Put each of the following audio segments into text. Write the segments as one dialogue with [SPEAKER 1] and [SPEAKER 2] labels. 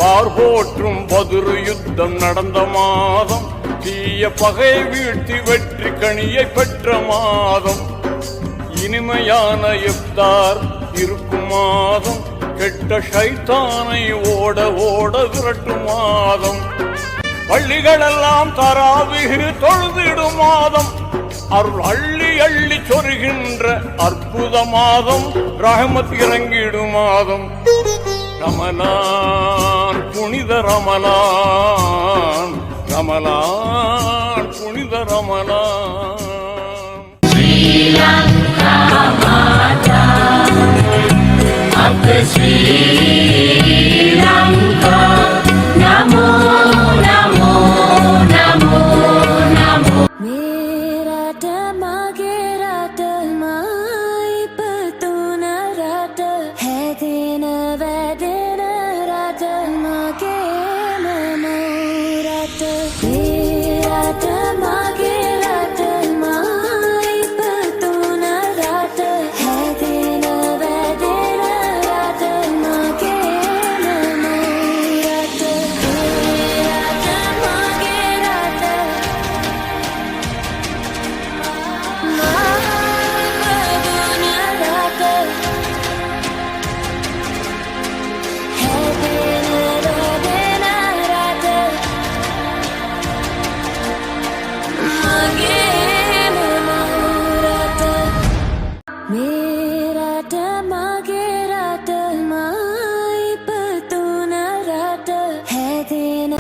[SPEAKER 1] பார் போற்றும் பதுரு யுத்தம் நடந்த மாதம், தீய பகை வீழ்த்தி வெற்றி கனியை பெற்ற மாதம், இனிமையான இஃப்தார் இருக்கும் மாதம், கெட்ட ஷைத்தானை ஓட ஓட விரட்டும் மாதம், பள்ளிகளெல்லாம் தராவிஹ் தொழுதிடும் மாதம், அருள் அள்ளி அள்ளி சொருகின்ற அற்புத மாதம், ரஹமத் இறங்கிடும் மாதம், ரமலான் புனித ரமலான், ரமலான் புனித ரமலான். ஸ்ரீலங்கா மாதா அப் ஸ்ரீலங்கா நமோ நமோ நமோ நமோ.
[SPEAKER 2] मेरा टमागेरा टमाई पतूना रात है दिन वैदिन रात मागे मनो रात. मेरा टमागेरा टमाई पतूना रात है दिन वैदिन रात मागे मनो रात. मेरा टमागेरा मेरा टमागेरा टमाई पतूना रात है दिन.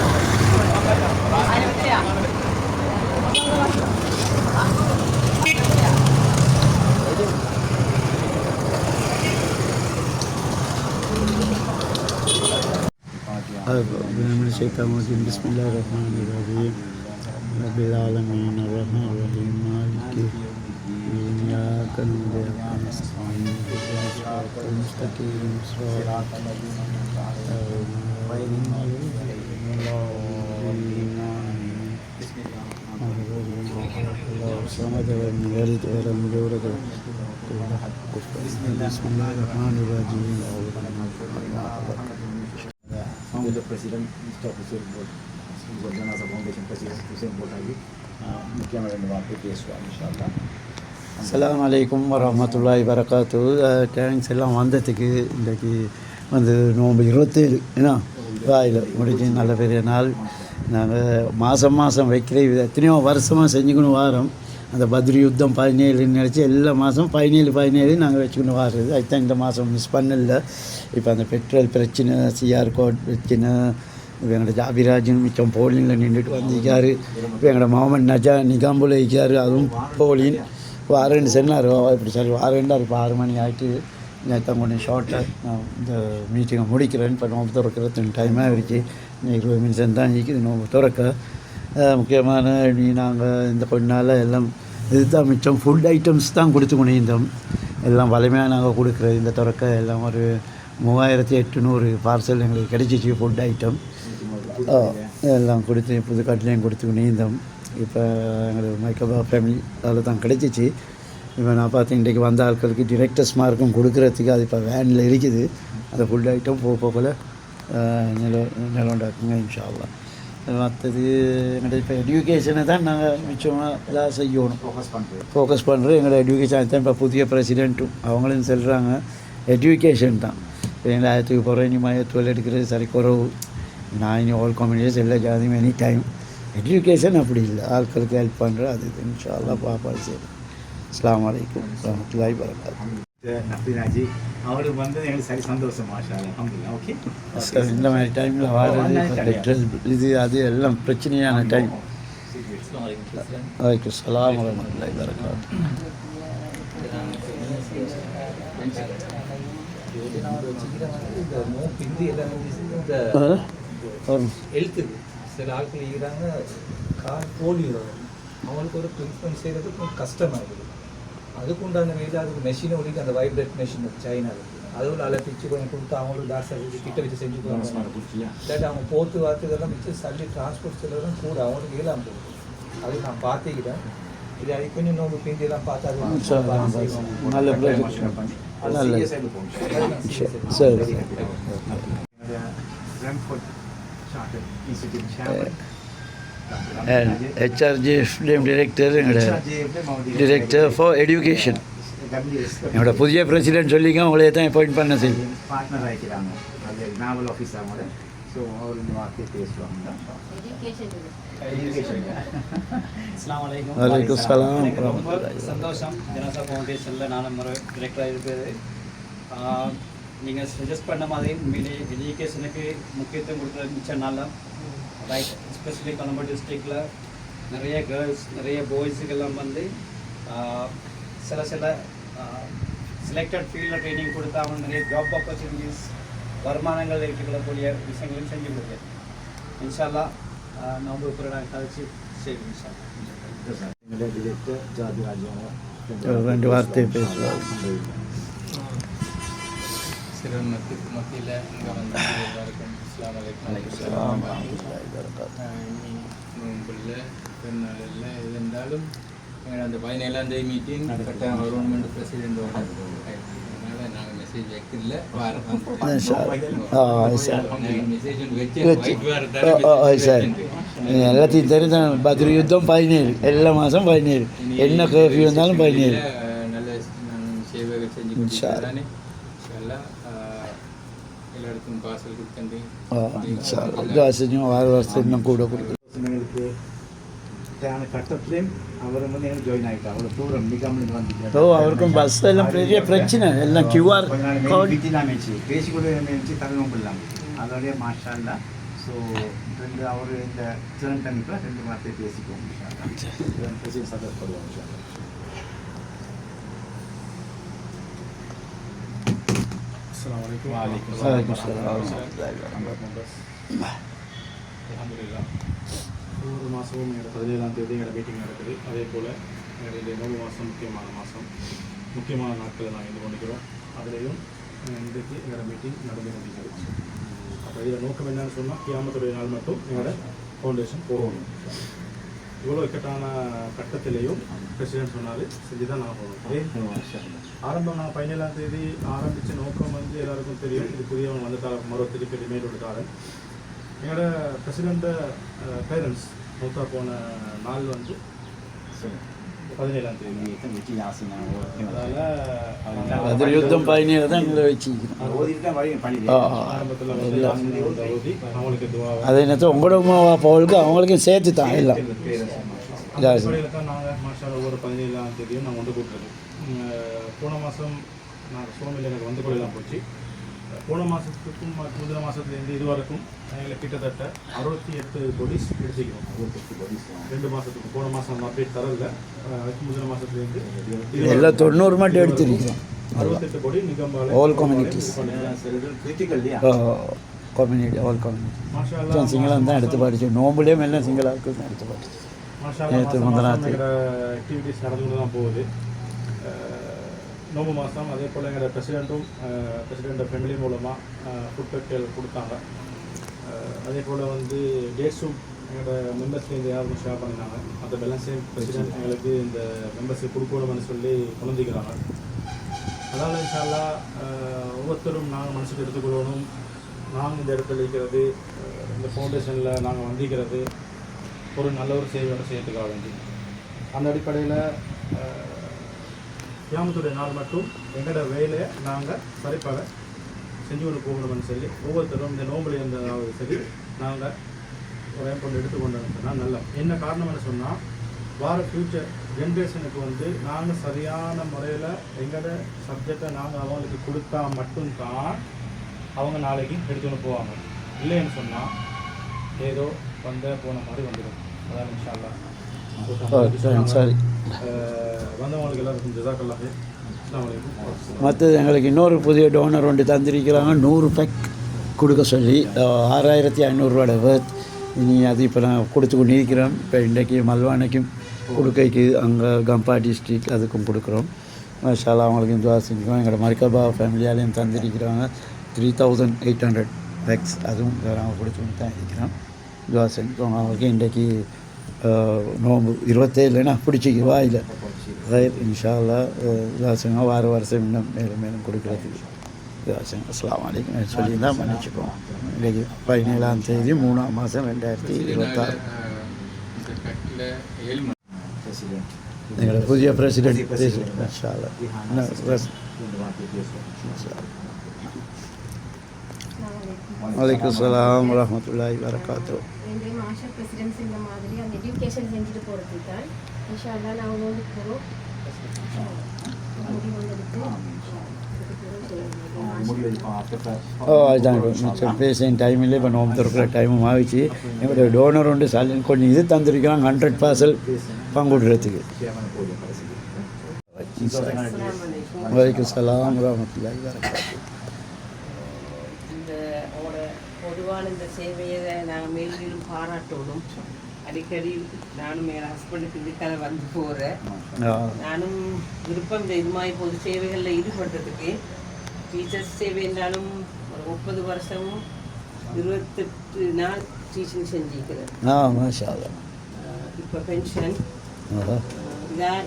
[SPEAKER 3] बिस्मिल्लाहिर्रहमानिर्रहीम रब्बिल आलमीन अर्रहमानिर रहीम मालिकि इय्याका नअबुदु व इय्याका नस्तईन इहदिनास सिरातल मुस्तकीम सिरातल लज़ीना अनअमता अलैहिम गैरिल
[SPEAKER 4] Founder President Mr. Hussein Bolt, Jannasa Foundation President Hussein Bolt ಆಗಿ ಮುಖ್ಯಮಂತ್ರಿ ವಾಪಸ್ ಇನ್ಶಾಅಲ್ಲಾ.
[SPEAKER 3] அஸ்ஸலாமு அலைக்கும் வரஹ்மத்துல்லாஹி வரகாத்து. தேங்க்ஸ் எல்லாம் வந்ததுக்கு. இன்றைக்கு வந்து நோம்பு 27 ஏன்னா வாயில் முடிஞ்சு நல்ல பெரிய நாள். நாங்கள் மாதம் வைக்கிற எத்தனையோ வருஷமாக செஞ்சுக்கணும் வாரம். அந்த பத்ரு யுத்தம் 17 நினச்சி எல்லா மாதம் 17 நாங்கள் வச்சுக்கணும் வாருது. அதுதான் இந்த மாதம் மிஸ் பண்ணல. இப்போ அந்த பெட்ரோல் பிரச்சனை, சிஆர் கோட் பிரச்சனை, இப்போ எங்களோட ஜாபிராஜன் மிச்சம் போலினில் நின்றுட்டு வந்திருக்காரு. இப்போ எங்களோட முகமது நஜா நிகாம்புல இருக்காரு, அதுவும் போலின் வாரேன்னு சொன்னார். இப்படி சரி வாரேன்டார். இப்போ 6 மணி ஆகிட்டு நேற்று கொஞ்சம் ஷார்ட்டாக நான் இந்த மீட்டிங்கை முடிக்கிறேன். இப்போ நோம்பு திறக்கிறது டைமாக இருக்குது. 20 நிமிஷம் தான் இருக்குது நோம்பு திறக்க. முக்கியமான நாங்கள் இந்த கொஞ்ச நாளில் எல்லாம் இதுதான் மிச்சம் ஃபுட் ஐட்டம்ஸ் தான் கொடுத்து கொண்டிருந்தோம். எல்லாம் வலிமையாக நாங்கள் கொடுக்குறது. இந்த திறக்க எல்லாம் ஒரு 3800 பார்சல் எங்களுக்கு கிடைச்சிச்சு ஃபுட் ஐட்டம். எல்லாம் கொடுத்து புதுக்காட்டிலையும் கொடுத்து கொண்டிருந்தோம். இப்போ எங்களுக்கு மைக்கபா ஃபேமிலி அதில் தான் கிடைச்சிச்சு. இப்போ நான் பார்த்து இன்றைக்கு வந்த ஆட்களுக்கு டிரெக்டர்ஸ் மார்க்கும் கொடுக்குறதுக்கு அது இப்போ வேனில் இருக்குது. அந்த ஃபுட் ஐட்டம் போகல நிலவுண்டாக்குங்க இன்ஷா அல்லாஹ். மற்றது எங்கள்கிட்ட இப்போ எஜுகேஷனை தான் நாங்கள் மிச்சமாக எல்லாம் செய்யணும், ஃபோக்கஸ் பண்ணுறோம். எங்களோட எஜுகேஷன் தான் இப்போ புதிய பிரசிடெண்ட்டும் அவங்களும் சொல்கிறாங்க எஜுகேஷன் தான். இப்போ எங்களை ஆயத்துக்கு போகிறோம், இனி மையத்துவல் எடுக்கிறது சரி குறவு. நான் இனி ஆல் கம்யூனிட்டிஸ் எல்லா ஜாதியும் எனி டைம். எஜுகேஷன் அப்படி இல்லை, ஆட்களுக்கு ஹெல்ப் பண்ணுறேன். அது இன்ஷா அல்லாஹ் பாப்பாடு செய்யணும். அஸ்ஸலாமு அலைக்கும் வரஹ்மத்துல்லாஹி வபரகாத்துஹு.
[SPEAKER 4] நஃபினாஜி அவங்களுக்கு வந்து எங்களுக்கு சரி சந்தோஷம் மாஷா அல்லாஹ். அல்ஹம்துலில்லாஹ். ஓகே
[SPEAKER 3] சார், இந்த மாதிரி டைமில் வாரது பெட்ரோல் இது அது எல்லாம் பிரச்சனையான டைம். வலைக்கும் ஸலாம் வரஹ்மத்துல்லாஹி வபரகாத்துஹு.
[SPEAKER 5] சில ஆட்கள் இருக்கிறாங்க கால் போலியோ அவங்களுக்கு ஒரு ட்ரீட்மெண்ட் செய்கிறது கொஞ்சம் கஷ்டமாக இருக்குது. அதுக்கு உண்டான வேலை அதுக்கு மெஷினை ஒழிக்க அந்த வைப்ரேட் மெஷின் சைனா இருக்குது. அதுவும் நல்லா பிச்சு கொஞ்சம் கொடுத்து அவங்களுக்கு டாக்டர் கிட்ட வச்சு செஞ்சு கொடுப்பாங்க. இல்லாட்டி அவங்க போத்து வார்த்தைகள்லாம் வச்சு சல்லி டிரான்ஸ்போர்ட் செலவும் கூட அவங்களுக்கு இயலாம போகுது. அது நான் பார்த்துக்கிட்டேன். இது அது கொஞ்சம் நோம்பு பிந்தியெல்லாம் பார்த்தா அது
[SPEAKER 3] சரி.
[SPEAKER 4] Chartered Institute Chairman.
[SPEAKER 3] HRJ film director எங்களோட டிரெக்டர் ஃபார் எஜுகேஷன் என்னோட புதிய பிரசிடென்ட் சொல்லிங்க உங்களையே தான் அப்பாயிண்ட் பண்ண சொல்லி
[SPEAKER 4] பார்ட்னர் ஆகிக்கிறாங்க அது நாவல் ஆஃபீஸ் அவங்க ஸோ அவர் இந்த வார்த்தையை பேசுவாங்க
[SPEAKER 3] வலைக்கும் சலாம்
[SPEAKER 6] ரொம்ப சந்தோஷம் ஜனசா ஃபவுண்டேஷனில் நான் டிரெக்டராக இருக்கிறது. நீங்கள் சஜஸ்ட் பண்ண மாதிரி உண்மையிலே எஜுகேஷனுக்கு முக்கியத்துவம் கொடுக்குறது மிச்சம் நல்லா ரைட். எஸ்பெஷலி கொலம்போ டிஸ்ட்ரிக்டில் நிறைய கேர்ள்ஸ் நிறைய பாய்ஸுக்கெல்லாம் வந்து சில செலக்டட் ஃபீல்டில் ட்ரைனிங் கொடுத்தா அவங்க நிறைய ஜாப் ஆப்பர்ச்சுனிட்டிஸ் வருமானங்கள் ஏற்றுக்கொள்ளக்கூடிய விஷயங்களையும் செஞ்சு கொடுக்குறேன். இன்ஷால்லா நம்ம இப்போ நாங்கள் கழிச்சு செய்வோம் இன்ஷால்லா.
[SPEAKER 4] எங்களுடைய டிரெக்டர் ஜாதி ராஜாங்க
[SPEAKER 3] ரெண்டு வார்த்தை பேசுவார்.
[SPEAKER 7] சிறுமத்துக்கு மத்தியில் இங்கே வந்து எல்லாருக்கும் அஸ்ஸலாமு அலைக்கும். நோம்புல பெருநாளில் இது இருந்தாலும் எங்களோட அந்த 17ஆம் தேதி மீட்டிங் கவர்மெண்ட் பிரசிடென்டோட அதனால் நாங்கள் மெசேஜ் வைக்கல
[SPEAKER 3] சார் எல்லாத்தையும் தெரிஞ்ச பத்ரி யுத்தம் 17 எல்லா மாதம் 17 என்ன கர்ஃபியூ இருந்தாலும் 17
[SPEAKER 7] நல்ல சேவைகள் செஞ்சு கொடுத்தானே எல்லாருக்கும் பார்சல் கொடுத்தேன்.
[SPEAKER 3] ஆறு வருஷம் இன்னும் கூட கொடுக்குது.
[SPEAKER 4] எங்களுக்கு தேவையான கட்டத்துலேயும் அவர் வந்து எங்களுக்கு ஜாயின் ஆகிட்டார். அவ்வளோ தூரம் மிகாமல் வந்து
[SPEAKER 3] அவருக்கும் பஸ் எல்லாம் பெரிய பிரச்சனை எல்லாம் QR
[SPEAKER 4] அமைச்சு பேசி கூட அமைச்சு தகவல் இல்லாமல் அதோடைய மாஷா இல்லை. ஸோ ரெண்டு அவர் இந்த சிறன் தண்ணிக்குள்ள 2 வார்த்தை பேசிக்குவோம். சந்தோஷப்படுவோம்.
[SPEAKER 8] ஒவ்வொரு மாதமும் எங்களோட 17ஆம் தேதி எங்களோட மீட்டிங் நடக்குது. அதே போல் எங்களுடைய நோம்பு மாதம் முக்கியமான நாட்களை நாங்கள் இருந்து கொண்டிருக்கிறோம். அதுலேயும் இன்றைக்கு எங்களோட மீட்டிங் நடந்து கொண்டிருக்கிறது. அப்போ இதில் நோக்கம் என்னன்னு சொன்னால் கியாமத்துடைய நாள் மட்டும் எங்களோட ஃபவுண்டேஷன் போகணும். இவ்வளோ இக்கட்டான கட்டத்திலேயும் பிரசிடென்ட் சொன்னார் செஞ்சு தான் நான் போகணும். ஆரம்பம் நான் 17ஆம் தேதி ஆரம்பித்த நோக்கம் வந்து எல்லாருக்கும் தெரியும். இது புதியவங்க வந்துட்டார் மருவத்திற்கு ரிமைண்ட் கொடுத்தாரு. எங்களோட பிரசிடெண்ட்டை பேரண்ட்ஸ் மூத்தா போன நாள் வந்து 17ஆம் தேதி.
[SPEAKER 3] அது யுத்தம் 17 தான் எங்களை வச்சுக்கிறோம்.
[SPEAKER 8] ஆரம்பத்தில் அவங்களுக்கு
[SPEAKER 3] அதே நேரத்தில் உங்களோட பவுலுக்கு அவங்களுக்கும் சேர்த்து தான் எல்லாம்
[SPEAKER 8] தான் நாங்கள் மாஷா ஒவ்வொரு 17ஆம் தேதியும் நான் கொண்டு கூட்டுறது. போன மாதம் நான் சோமில் எனக்கு வந்து கொள்ளலாம் போச்சு. போன மாதத்துக்கும் முந்தின மாதத்துலேருந்து இது வரைக்கும் எங்களுக்கு கிட்டத்தட்ட 68 கொடிஸ் எடுத்துக்கிறோம். 2 மாதத்துக்கு போன மாதம் அப்டேட் தரல. அதுக்கு முந்தின மாதத்துலேருந்து
[SPEAKER 3] எல்லாம் 90 மட்டும் எடுத்துருக்கோம்.
[SPEAKER 8] 68 கொடி நிகம்பால்
[SPEAKER 3] all communities community all community Sinhala தான் எடுத்து படித்தோம். நோம்புலேயும் எல்லாம் சிங்களாவுக்கு தான் எடுத்து படித்தோம்.
[SPEAKER 8] ஆக்டிவிட்டிஸ் நடந்து தான் போகுது. நோம்பு மாதம் அதே போல் எங்களோட பிரசிடெண்ட்டோட ஃபேமிலி மூலமாக ஃபுட் பேக்கெல் கொடுத்தாங்க. அதே போல் வந்து டேட்ஸும் எங்களோட மெம்பர்ஸ்லேருந்து யாரும் ஷேர் பண்ணினாங்க. அந்த பேலன்ஸையும் பிரசிடெண்ட் எங்களுக்கு இந்த மெம்பர்ஸுக்கு கொடுக்கணும்னு சொல்லி கொண்டுக்கிறாங்க. அதனால் இன்ஷால்லா ஒவ்வொருத்தரும் நாங்கள் மனசுக்கு எடுத்துக்கொள்ளணும். நாங்கள் இந்த இடத்துல இருக்கிறது இந்த ஃபவுண்டேஷனில் நாங்கள் வந்திருக்கிறது ஒரு நல்ல ஒரு சேவையோட செய்யறதுக்காக வேண்டி. அந்த அடிப்படையில் கியாமத்துடைய நாள் மட்டும் எங்களோட வேலையை நாங்கள் சரிப்பாக செஞ்சு கொண்டு போகணும்னு சொல்லி ஒவ்வொருத்தரும் இந்த நோம்புல இருந்தாலும் சரி நாங்கள் ஒரு ஏற்பட்டு எடுத்துக்கொண்டோம்னு சொன்னால் நல்லா. என்ன காரணம்னு சொன்னால் வார ஃப்யூச்சர் ஜென்ரேஷனுக்கு வந்து நாங்கள் சரியான முறையில் எங்களோட சப்ஜெக்டை நாங்கள் அவங்களுக்கு கொடுத்தா மட்டும்தான் அவங்க நாளைக்கு எடுத்துன்னு போவாங்க. இல்லைன்னு சொன்னால் ஏதோ போன மாதிரி வந்துடும். அதான் இன்ஷா அல்லாஹ்
[SPEAKER 3] சரி.
[SPEAKER 8] வந்தவங்களுக்கு எல்லாருக்கும் ஜஸாக்கல்லாஹ்.
[SPEAKER 3] மற்றது எங்களுக்கு இன்னொரு புதிய டோனர் ஒன்று தந்திருக்கிறாங்க. 100 பேக் கொடுக்க சொல்லி 6500 வேர்த். இனி அது இப்போ நான் கொடுத்து கொண்டு இருக்கிறோம். இப்போ இன்றைக்கு மல்வானைக்கும் கொடுக்கைக்கு அங்கே கம்பா டிஸ்ட்ரிக் அதுக்கும் கொடுக்குறோம். மாஷால்லா அவங்களுக்கும் துவா செஞ்சுக்கோம். எங்களோட மர்கபா ஃபேமிலியாலையும் தந்திருக்கிறாங்க 3800 பேக்ஸ். அதுவும் நாங்கள் கொடுத்து கொண்டு தான் இருக்கிறோம். துவா செஞ்சுக்கோங்க. அவங்களுக்கு இன்றைக்கு நோம்பு 27 பிடிச்சிக்கு வாயில் இன்ஷா அல்லாஹ் துவா வார வருஷம் இன்னும் மேலும் மேலும் கொடுக்குறதுக்கு துவா செய்யுங்க. அஸ்ஸலாமு அலைக்கும் சொல்லி தான் மன்னிச்சுக்கோம். இன்றைக்கு 17ஆம் தேதி 3ஆம் மாதம் 2026.
[SPEAKER 7] கட்டில் 7 மணி
[SPEAKER 3] எங்களோட புதிய பிரசிடென்ட் வலைக்கம் சலாம் வரஹ்மத்துல்லாஹி வரகாத்துஹு.
[SPEAKER 9] ரெண்டே மாஷா பிரசிடென்ட்ஸ் இந்த மாதிரி அந்த எஜுகேஷன் செஞ்சுட்டு போகிறது தான் இன்ஷா அல்லாஹ் நாங்கள் வந்து போகிறோம் முடி வந்துடுத்து
[SPEAKER 3] அதுதான் மிச்சம் பேசின டைமில் இப்போ நோம்பு திறக்கிற டைமும் ஆகிடுச்சு. எங்களுடைய டோனர் உண்டு சாலின் கொஞ்சம் இது தந்திருக்கிறோம் 100 பார்சல் பங்குடுறதுக்கு. வலைக்கம் சலாம் வரஹ்மத்துல்லாஹி வரகாத்துஹு.
[SPEAKER 10] இந்த பொதுவான இந்த சேவையை நாங்கள் மேலும் பாராட்டணும். அடிக்கடி நானும் என் ஹஸ்பண்டுக்கு இதுக்காக வந்து போகிறேன். நானும் விருப்பம் இந்த இது மாதிரி பொது சேவைகளில் ஈடுபடுறதுக்கு. டீச்சர்ஸ் சேவை என்றாலும் ஒரு 30 வருஷமும் 28 நாள் டீச்சிங் செஞ்சுக்கிறேன். இப்போ பென்ஷன்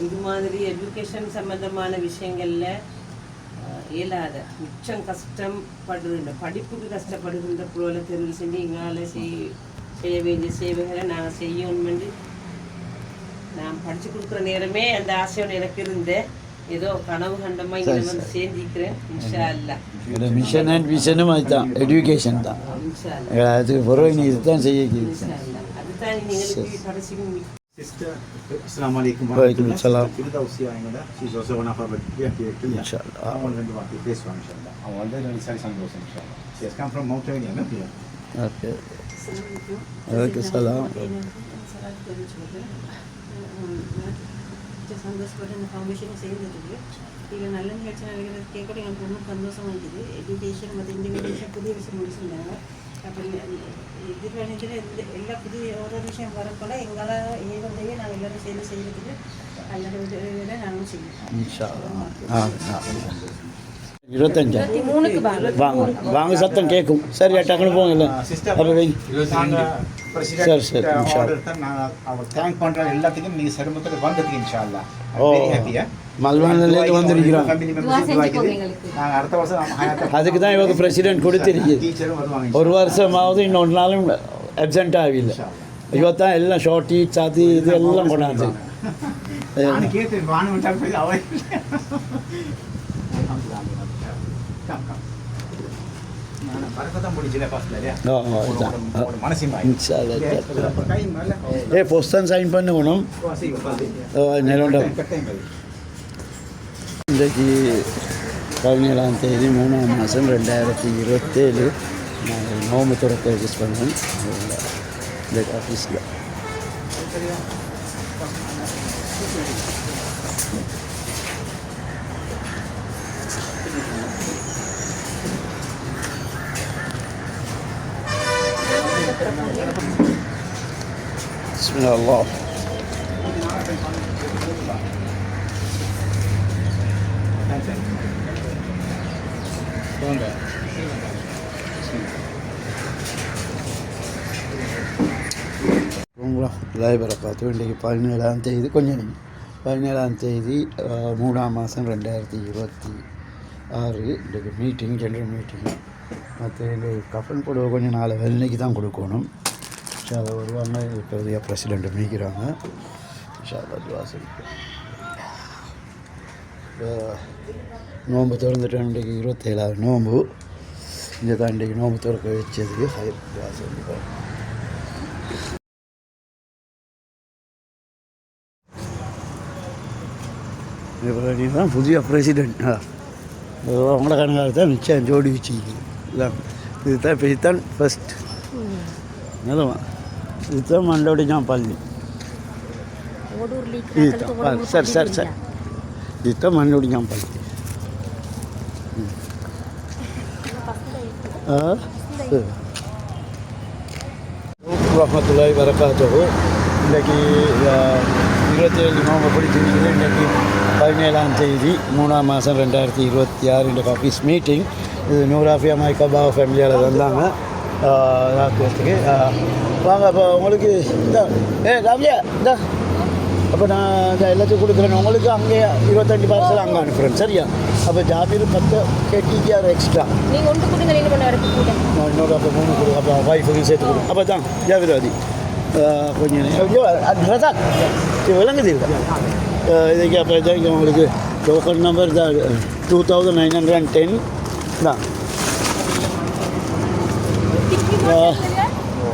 [SPEAKER 10] இது மாதிரி எஜுகேஷன் சம்மந்தமான விஷயங்களில் இயலாத மிச்சம் கஷ்டப்படுகின்ற படிப்புக்கு கஷ்டப்படுகின்ற புரோலை தெரிவு செஞ்சு எங்களால் செய்ய வேண்டிய சேவைகளை நாங்கள் செய்யணும். நான் படித்து கொடுக்குற நேரமே அந்த ஆசையோடு எனக்கு இருந்தேன். ஏதோ கனவு கண்டமா இங்கே வந்து சேர்ந்திக்கிறேன். இன்ஷா அல்லாஹ்
[SPEAKER 3] மிஷன் அண்ட் விஷனும் அதுதான், எஜுகேஷன் தான்.
[SPEAKER 10] இன்ஷா அல்லாஹ்
[SPEAKER 3] அதுக்கு பிறகு நீ இதுதான் செய்ய.
[SPEAKER 10] இன்ஷா அல்லாஹ் அதுதான் எங்களுக்கு கடைசி
[SPEAKER 4] Sister, Assalamualaikum
[SPEAKER 3] Waalaikumsalam.
[SPEAKER 4] Firdausia எங்கடா she's also one of our directors.
[SPEAKER 3] Inshallah.
[SPEAKER 4] அவன் ரெண்டு வாட்டி பேசுவாங்க இன்ஷாஅல்லாஹ். அவன் வந்து ரெண்டு சாரி சந்தோஷம் இன்ஷாஅல்லாஹ். She has come from Mount Rainier, no here.
[SPEAKER 3] Okay. Waalaikum salam.
[SPEAKER 9] சந்தோஷப்பட்டு இந்த ஃபவுண்டேஷனை சேர்ந்ததுக்கு ಈಗ நல்ல நிகழ்ச்சி நடக்கிறது கேட்கறது எனக்கு ரொம்ப சந்தோஷமாக இருக்குது. எஜுகேஷன் ಮತ್ತು இன்டிகிரேஷன் புதிய விஷயம் முடிச்சிருந்தாங்க. அப்படி எதிர்காலத்தில் எல்லா புதிய ஒரு விஷயம் வரப்போல எங்களால் ஏவந்தையே நாங்கள் எல்லோரும் சேர்ந்து செய்கிறதுக்கு நல்ல உதவிகளை நாங்களும் செய்வோம்.
[SPEAKER 3] 25 வாங்க வாங்க சத்தம் கேட்கும். சரி டக்குனு போங்க இல்லை அப்போ வை. சரி சரி
[SPEAKER 4] அவர் தேங்க் பண்ணுற எல்லாத்துக்கும் நீங்கள் சிரமத்தில் வந்ததுக்கு இன்ஷாஅல்லாஹ்.
[SPEAKER 3] ஓ மல்வானிலேருந்து வந்திருக்கிறோம்.
[SPEAKER 4] நாங்கள் அடுத்த வருஷம்
[SPEAKER 3] அதுக்கு தான் இவங்க பிரசிடென்ட் கொடுத்துருக்கு.
[SPEAKER 4] டீச்சரும் வருவாங்க.
[SPEAKER 3] ஒரு வருஷமாவது இன்னொரு நாளும் அப்சென்ட் ஆகல. இவத்தான் எல்லாம் ஷார்ட் ஈட்ஸ் அது இது எல்லாம் கொண்டாந்து
[SPEAKER 4] நான் கேட்டேன் வானம் விட்டால் போய் அவன்
[SPEAKER 3] புஸ்தகம் சைன் பண்ணணும். நிலண்ட இன்றைக்கு 17ஆம் தேதி 3ஆம் மாதம் 2027 நாங்கள் நோம்பு துறக்க ரெஜிஸ்டர் பண்ணோம் இந்த ஆஃபீஸில். Bismillah. வரகாத்து. இன்றைக்கு 17ஆம் தேதி கொஞ்சம் 17ஆம் தேதி 3ஆம் மாதம் 2026 இன்றைக்கு மீட்டிங், ஜென்ரல் மீட்டிங். மற்ற எங்கள் கஃபன் புடவை கொஞ்சம் நாளை வெள்ளைக்கு தான் கொடுக்கணும். அதை வருவாங்க. இப்போதைய பிரசிடெண்ட்டை மீக்கிறாங்க. நோம்பு திறந்துட்டோம். இன்றைக்கு 27ஆவது நோம்பு. இங்கே தான் இன்றைக்கு நோம்பு திறக்க வச்சதுக்கு ஹைர் இப்போ தான் புதிய பிரசிடெண்ட். அவங்கள கணக்காக தான் மிச்சம் ஜோடி வச்சுக்கிது. இதுதான் இப்போ இதுதான் ஃபஸ்ட் நிலவா. இதுதான் மண்டோடிஞ்சான் பள்ளி. இதுதான் சரி சரி சரி இதுதான் மண்டோடிஞ்சான் பள்ளி. ரஹ்மத்துல்லாஹி வரகாத்துஹு. இன்றைக்கி 27 நோம்பு பிடிச்சிருக்குது. இன்றைக்கி 17ஆம் தேதி 3ஆம் மாதம் 2026 இன்றைக்கு ஆஃபீஸ் மீட்டிங். இது நூராஃபியா மைக்கபா ஃபேமிலியால் வந்தாங்க ராக்குவத்துக்கு. வாங்க இப்போ உங்களுக்கு இந்த ராவியா இந்த அப்போ நான் இந்த எல்லாத்தையும் கொடுக்குறேன் உங்களுக்கு அங்கே 25 பார்சல் அங்கே அனுப்புகிறேன் சரியா அப்போ ஜாபீர் 10 கேடிஆர் எக்ஸ்ட்ரா
[SPEAKER 10] நீங்கள் ஒன்று கொடுங்க 2 மணி நேரத்துக்கு கூட
[SPEAKER 3] நான் இன்னொரு அப்போ 3 கொடு அப்போ ஒய்ஃபுக்கு சேர்த்து கொடு அப்போ தான் ஜாபீர்வாதி கொஞ்சம் ரசாக் விளங்குது இதுக்கு அப்போ இங்கே உங்களுக்கு டோக்கன் நம்பர் தான் 2910 தான்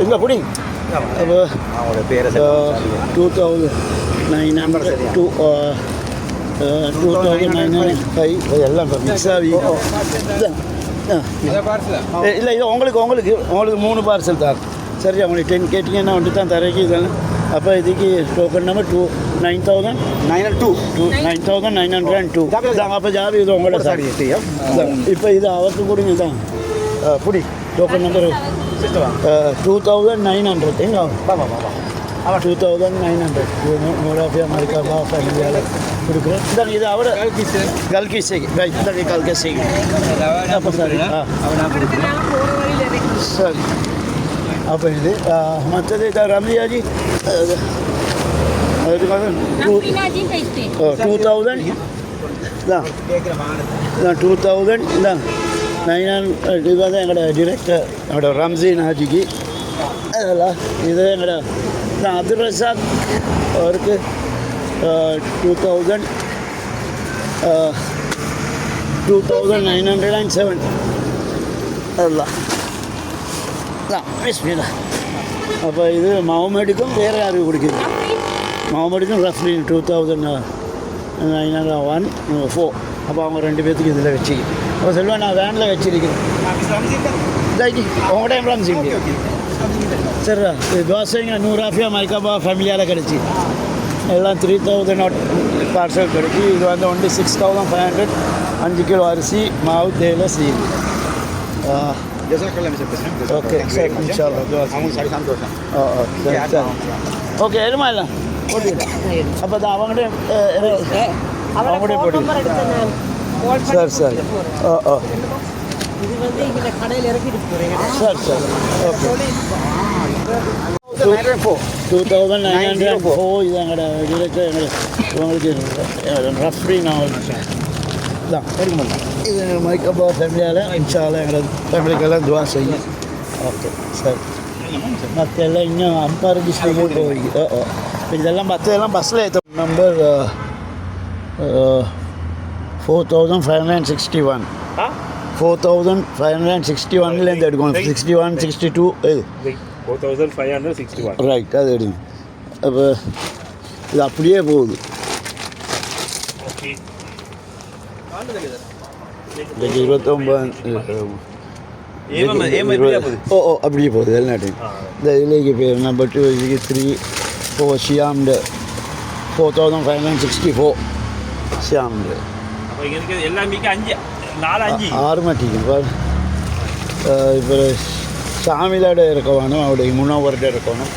[SPEAKER 3] இல்லை புடி அப்போ
[SPEAKER 4] அவங்களோட பேரை
[SPEAKER 3] 2905 எல்லாம் மிக்ஸ் ஆகி இல்லை இது உங்களுக்கு 3 பார்சல் தான் சரி உங்களுக்கு 10 கேட்டிங்கன்னா வந்துட்டு தான் தரக்கு இதெல்லாம் அப்போ இதுக்கு டோக்கன் நம்பர் 9902 தான் அப்போ ஜாபி இது உங்களோட சாரி இப்போ இது அவருக்கு கொடுங்க தான் புடி டோக்கன் நம்பர் 2900 எங்க 2900 மோராஃபியா மரிகாபா ஃபேமிலியால் கொடுக்குறேன் இதான் இது அவரை கல்கி சேகி இதான் கல்கி சேகி அப்போ சரி சரி அப்போ இது மற்றது இதான் ரம்யாஜி அதுக்காக 2000 தான் 2000 தான் 900 இது வந்து எங்களோட டிரெக்டர் என்னோட ரம்ஜீன் ஹாஜிக்கு அதெல்லாம் இது எங்களோட அப்துல் ரசாக் அவருக்கு 2907 அதெல்லாம் பிஸ்மில்லா அப்போ இது முகமதுக்கும் வேறு யாருக்கு கொடுக்குது முகமதுக்கும் ரஃப்லி 2901 அப்போ அவங்க 2 பேர்த்துக்கு இதில் வச்சு அப்போ சொல்லுவேன் நான் வேனில் வச்சிருக்கிறேன் உங்கள்கிட்ட எவ்வளோ செய்ய சரிடா இது தோசைங்க 100 ஆஃபியா மரிகாபா ஃபேமிலியால் கிடச்சி எல்லாம் 3000 பார்சல் கிடச்சி இது வந்து ஒன்லி 6500 5 கிலோ அரிசி மாவு தேயிலை சீனி ஓகே சரி ஓகே எதுமா இல்லை போட்டிங்களா அப்போ தான் அவங்கள்டே போட்டி சரி சரி
[SPEAKER 10] இது வந்து இங்கே கடையில் இறக்கிட்டு போகிறேன்
[SPEAKER 3] சரி சரி ஓகே 2904 இது எங்களோட உங்களுக்கு ரஃப்ரி நான் தான் இது மைக்கபா ஃபேமிலியால் இன்ஷால்லாம் எங்களோட ஃபேமிலிக்கெல்லாம் துவா செய்யும் ஓகே சரி மற்ற எல்லாம் இன்னும் அம்பாறு டிஸ்ட்ரிக்ட் போய் இதெல்லாம் மற்றதெல்லாம் பஸ்ஸில் ஏற்ற நம்பர் 4561 4561லேருந்து எடுக்கணும் 61 62
[SPEAKER 8] 4561
[SPEAKER 3] ரைட் அது எடுங்க அப்போ இது அப்படியே போகுது இன்னைக்கு 29 அப்படியே போகுது வெளிநாட்டு இந்த இதுலேக்கு பேர் நம்பர் 2 இதுக்கு 3 4 ஷியாம்டு 4564 ஷியாம்டு ஆறு மாட்டிக்கும் பாரு இப்போ சாமிலாட இருக்கணும் அவருடைய முன்னவர்கிட்ட இருக்கணும்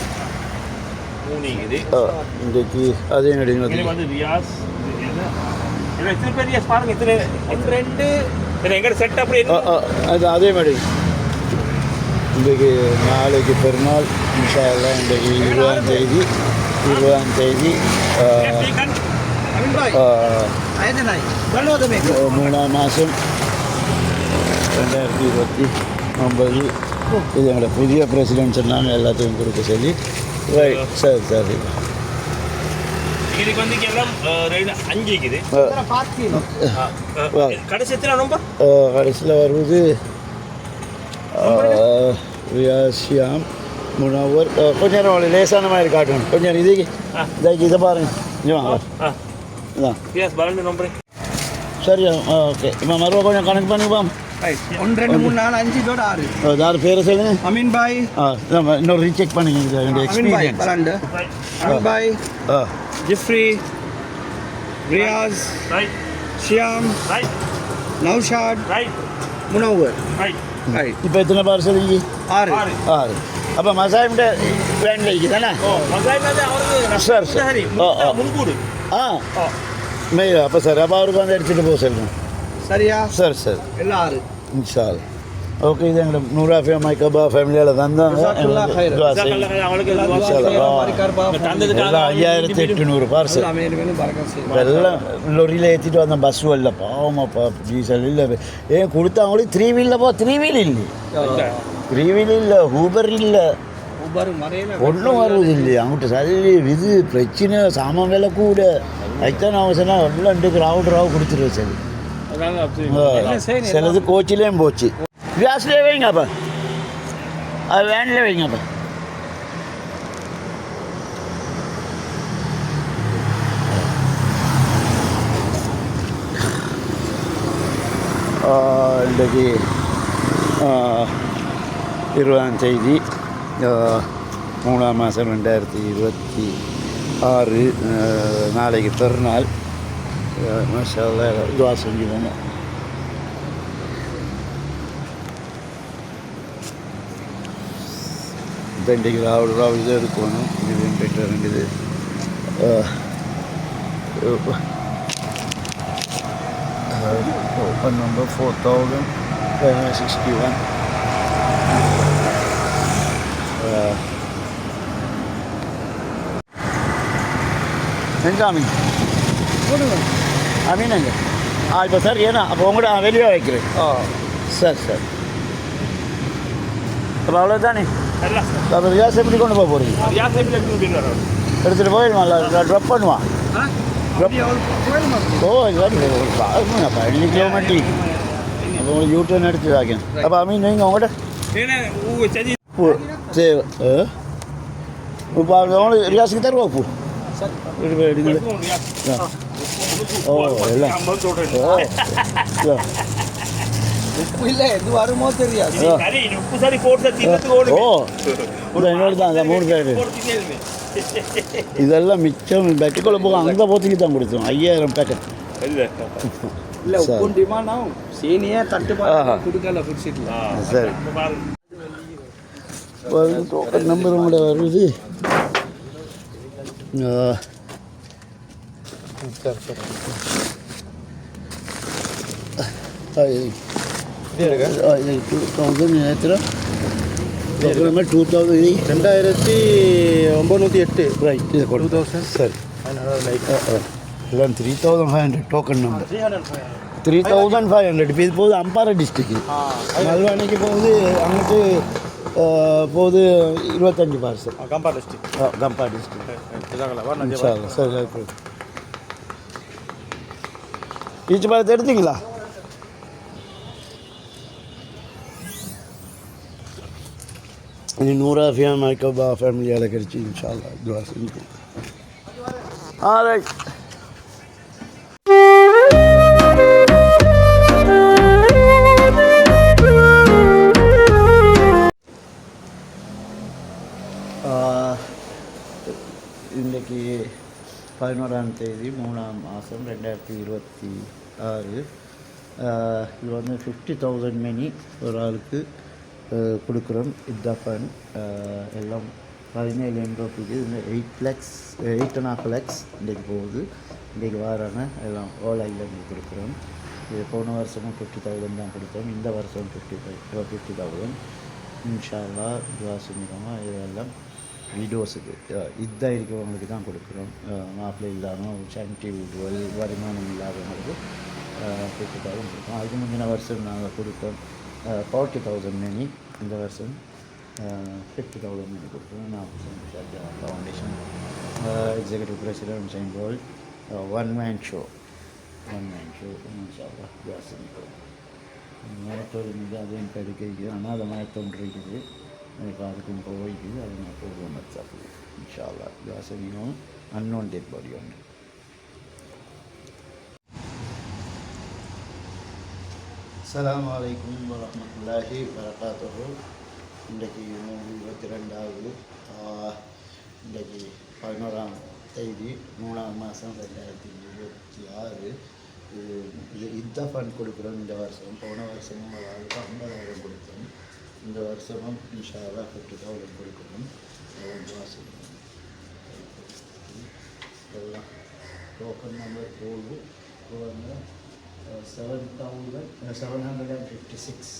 [SPEAKER 3] இன்றைக்கு அதே நடிகை அது அதே மாதிரி இன்றைக்கு நாளைக்கு பெருநாள் இன்ஷா அல்லாஹ் இன்றைக்கு 20ஆம் தேதி 3ஆம் மாதம் 2029 இது எங்களோட புதிய பிரசிடென்ட் சொன்னாங்க எல்லாத்தையும் கொடுக்க சொல்லி ரைட் சரி சரி
[SPEAKER 8] இதுக்கு வந்து எல்லாம் 5 இருக்குது
[SPEAKER 3] கடைசியில் வருவது ரியாசியாம் முனவர் கொஞ்ச நேரம் அவளை லேசான மாதிரி காட்டணும் கொஞ்சம் இதுக்கு இதை பாருங்க இதான் சரியா ஓகே இப்போ மறுபடியும் கொஞ்சம் கணக்கு பண்ணிப்போம்
[SPEAKER 4] 1 2 3 4 5 இதோட 6
[SPEAKER 3] யார் பேரை சொல்லுங்க
[SPEAKER 4] அமீன் பாய்
[SPEAKER 3] இன்னொரு ரீசெக் பண்ணிங்க என்னுடைய எக்ஸ்பீரியன்ஸ்
[SPEAKER 4] அமீன் பாய் ஜிஃப்ரி ரியாஸ் ஷியாம் நௌஷாத் முனவர்
[SPEAKER 3] இப்போ எத்தனை பார்சல் 6 அப்போ மசாயிட்ட வேண்டில் இருக்குது தானே சார் சரி மெய் அப்போ சார் அப்போ அவருக்கு வந்து எடுத்துகிட்டு போக சொல்லுங்கள்
[SPEAKER 4] சரியா
[SPEAKER 3] சரி சரி
[SPEAKER 4] எல்லாம் 6
[SPEAKER 3] இன்ஷா அல்லாஹ் ஓகே இது எங்களோட நூறாஃபியா மைக்கபா ஃபேமிலியால் தந்தாங்க எல்லாம் 5800 பார்சல் எல்லாம் லொரியில் ஏற்றிட்டு வந்தேன். பஸ் வரல பாவமாப்பா, டீசல் இல்லை. ஏன் கொடுத்தா அவங்களுக்கு 3 வீல்லப்பா, 3 வீல் இல்லை, 3 வீல் இல்லை, ஊபர் இல்லை, ஒன்றும் வருவது இல்லையா அவங்ககிட்ட. சல்லி இது பிரச்சனை, சாமான் விலை கூட. அதுதான் அவசரம் எல்லாம் ராவு கொடுத்துருவேன். சரி சிலது கோச்சிலேயும் போச்சு. கேஸ்லேயே வைங்க அப்போ, அது வேன்லேயே வைங்க அப்போ. இன்றைக்கு 20ஆம் தேதி 3ஆம் மாதம் 2026. நாளைக்கு பிறநாள். மாஷா அல்லாஹ் துஆ செஞ்சுக்கோங்க. இன்றைக்கு ராவு இது எடுக்கணும். இது போய்ட்டு வேண்டியது. Open number 4061. எங்காமி அமீனங்க இப்போ சார் ஏன்னா அப்போ உங்கள்கிட்ட வெளியே வைக்கிறேன். சரி சரி. அப்போ அவ்வளோதானே. அப்போ ரியாஸ் எப்படி கொண்டு போக போகிறீங்க? எடுத்துகிட்டு போயிடுமா? ட்ராப் பண்ணுவான். ஓ இது 15 கிலோமீட்டர். அப்போ உங்களுக்கு யூட்டர்ன் எடுத்து வைக்கணும். அப்போ அமீன் நீங்கள் உங்கள்கிட்ட சரி இப்போ உங்களுக்கு ரியாஸுக்கு தருவா பூ எடுங்க. ஓ எல்லாம்
[SPEAKER 5] இல்லை எது வருமோ தெரியாது.
[SPEAKER 3] ஓ என்னோட தான் அந்த 3 பேர் இதெல்லாம் மிச்சம் பேக்கெட்டுக்குள்ளே போக அங்கே போத்துக்கு தான் கொடுத்தோம். 5000 பேக்கெட்
[SPEAKER 5] இல்லை உப்புண்டிமானா சீனியே தட்டுப்பாடு கொடுக்கல குடிச்சிட்டு.
[SPEAKER 3] சரி டோக்கன் நம்பர் உங்களோட வருது. சரி 2000 நேற்று
[SPEAKER 8] 2908
[SPEAKER 3] ரைட் இதை 2000. சரி எல்லாம் 3500 டோக்கன் நம்பர் 3500. இப்போ இது போகுது அம்பாறை டிஸ்ட்ரிக்ட். மல்வானிக்கு போகுது, அங்கிட்டு போகுது 25 பார்சல்.
[SPEAKER 8] கம்பா டிஸ்ட்ரிக்ட்.
[SPEAKER 3] கம்பா டிஸ்ட்ரிக்ட். சரி ஈச்சு பழத்தை எடுத்தீங்களா? இனி நூறாஃபியா மைக்கபா ஃபேமிலியால் கிடைச்சி இன்ஷா அல்லாஹ் துஆ செஞ்சு. ரைட் இன்றைக்கி 11ஆம் தேதி 3ஆம் மாதம் 2026. இது வந்து 50,000 மணி ஒரு ஆளுக்கு கொடுக்குறோம். இத்தஃபன் எல்லாம் 17 ரூபாய்க்கு. இந்த 8.5 lakhs இன்றைக்கு போகுது. இன்றைக்கு வாரான எல்லாம் ஆல் ஐலண்ட் கொடுக்குறோம். இது போன வருஷமும் 50,000 தான் கொடுத்தோம். இந்த வருஷம் 50,000 இன்ஷா அல்லாஹ் துஆ செஞ்சுக்கோங்க. இதெல்லாம் வீடியோஸுக்கு இதாக இருக்கிறவங்களுக்கு தான் கொடுக்குறோம். மாப்பிள்ளை இல்லாமல் இண்டிவிஜுவல் வருமானம் இல்லாதவங்களுக்கு 50,000 கொடுப்போம். அதுக்கு முந்தின வருஷம் நாங்கள் கொடுத்தோம் 40,000 மணி. இந்த வருஷம் 50,000 மணி கொடுத்தோம். நான் ஃபவுண்டேஷன் எக்ஸிகூட்டிவ் பிரசிடென்ட் ஹுசைன் போல் ஒன் மேன் ஷோ இன்ஷா அல்லாஹ் துஆ செஞ்சுக்கோங்க. மயத்தோடு மீது அதையும் கடுக்கைக்கு அனாத மயத்தோன்று இருக்குது. இப்போ அதுக்கும் போய்க்குது. அதை நான் போடுவோம் வாட்ஸ்அப்பில் இன்ஷா அல்லாஹ் துஆ செய்யணும். அன்னோன் டெட் பாடி ஒன்று. அஸ்ஸலாமு அலைக்கும் வரஹ்மத்துல்லாஹி வபரகாத்துஹு. இன்றைக்கு 22ஆவது. இன்றைக்கு 11ஆம் தேதி 3ஆம் மாதம் 2026. இது இத்தஃபன் கொடுக்குறோம் இந்த வருஷம். போன வருஷமும் அதாவது 50,000 கொடுத்தோம். இந்த வருஷமும் இன்ஷா அல்லாஹ் 50,000 கொடுக்கணும். எல்லாம் டோக்கன் நம்பர் போகுது. இப்போ வந்து 7,756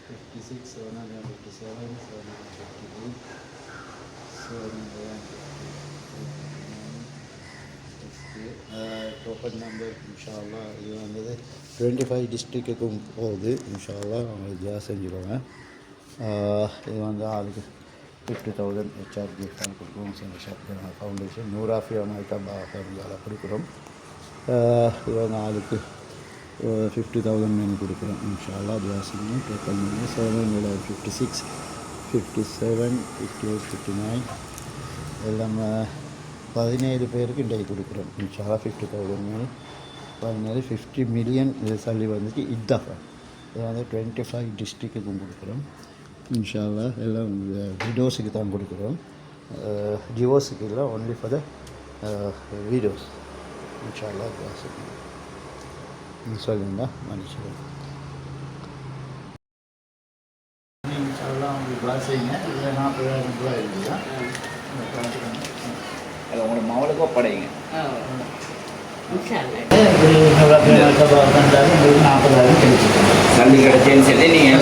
[SPEAKER 3] 56, 757, 758, 759. டோக்கன் நம்பர் இன்ஷால்லா இது வந்தது 25 டிஸ்ட்ரிக்ட்டுக்கும் போகுது. இன்ஷால்லா அவங்க ஜா செஞ்சுருவாங்க. இது வந்து ஆளுக்கு 50,000 ஹெச்ஆர்ஜி கொடுக்குறோம். ஃபவுண்டேஷன் நூராஃபியா மைக்கா ஃபேமிலியால் கொடுக்குறோம். இது வந்து ஆளுக்கு 50,000 மீன் கொடுக்குறோம். இன்ஷால்லா ஜா செய்யணும். டோக்கன் நம்பர் 756, 57, 58, 59 எல்லாம் 17 பேருக்கு இன்றைக்கு கொடுக்குறோம். இன்ஷால்லா 50,000 மீன் 50 மில்லியன் இது சொல்லி வந்துட்டு இத்தஃபா இது வந்து 25 டிஸ்ட்ரிக்ட்டுக்கும் கொடுக்குறோம். இன்ஷால்லா எல்லாம் விடோஸுக்கு தான் கொடுக்குறோம். டிவோர்ஸுக்கு இல்லை, ஒன்லி ஃபார் த வீடியோஸ். இன்ஷால்லா சொல்லுங்க மன்னிச்சுக்கோங்க. இன்ஷால்லா உங்களுக்கு கிளாஸ் செய்யுங்க. இல்லை 40,000 ரூபாய் இல்லையா
[SPEAKER 6] அதை உங்களோட மகளுக்கோ படையுங்க. தள்ளி கிடைச்சேன்னு சொல்லி நீங்கள்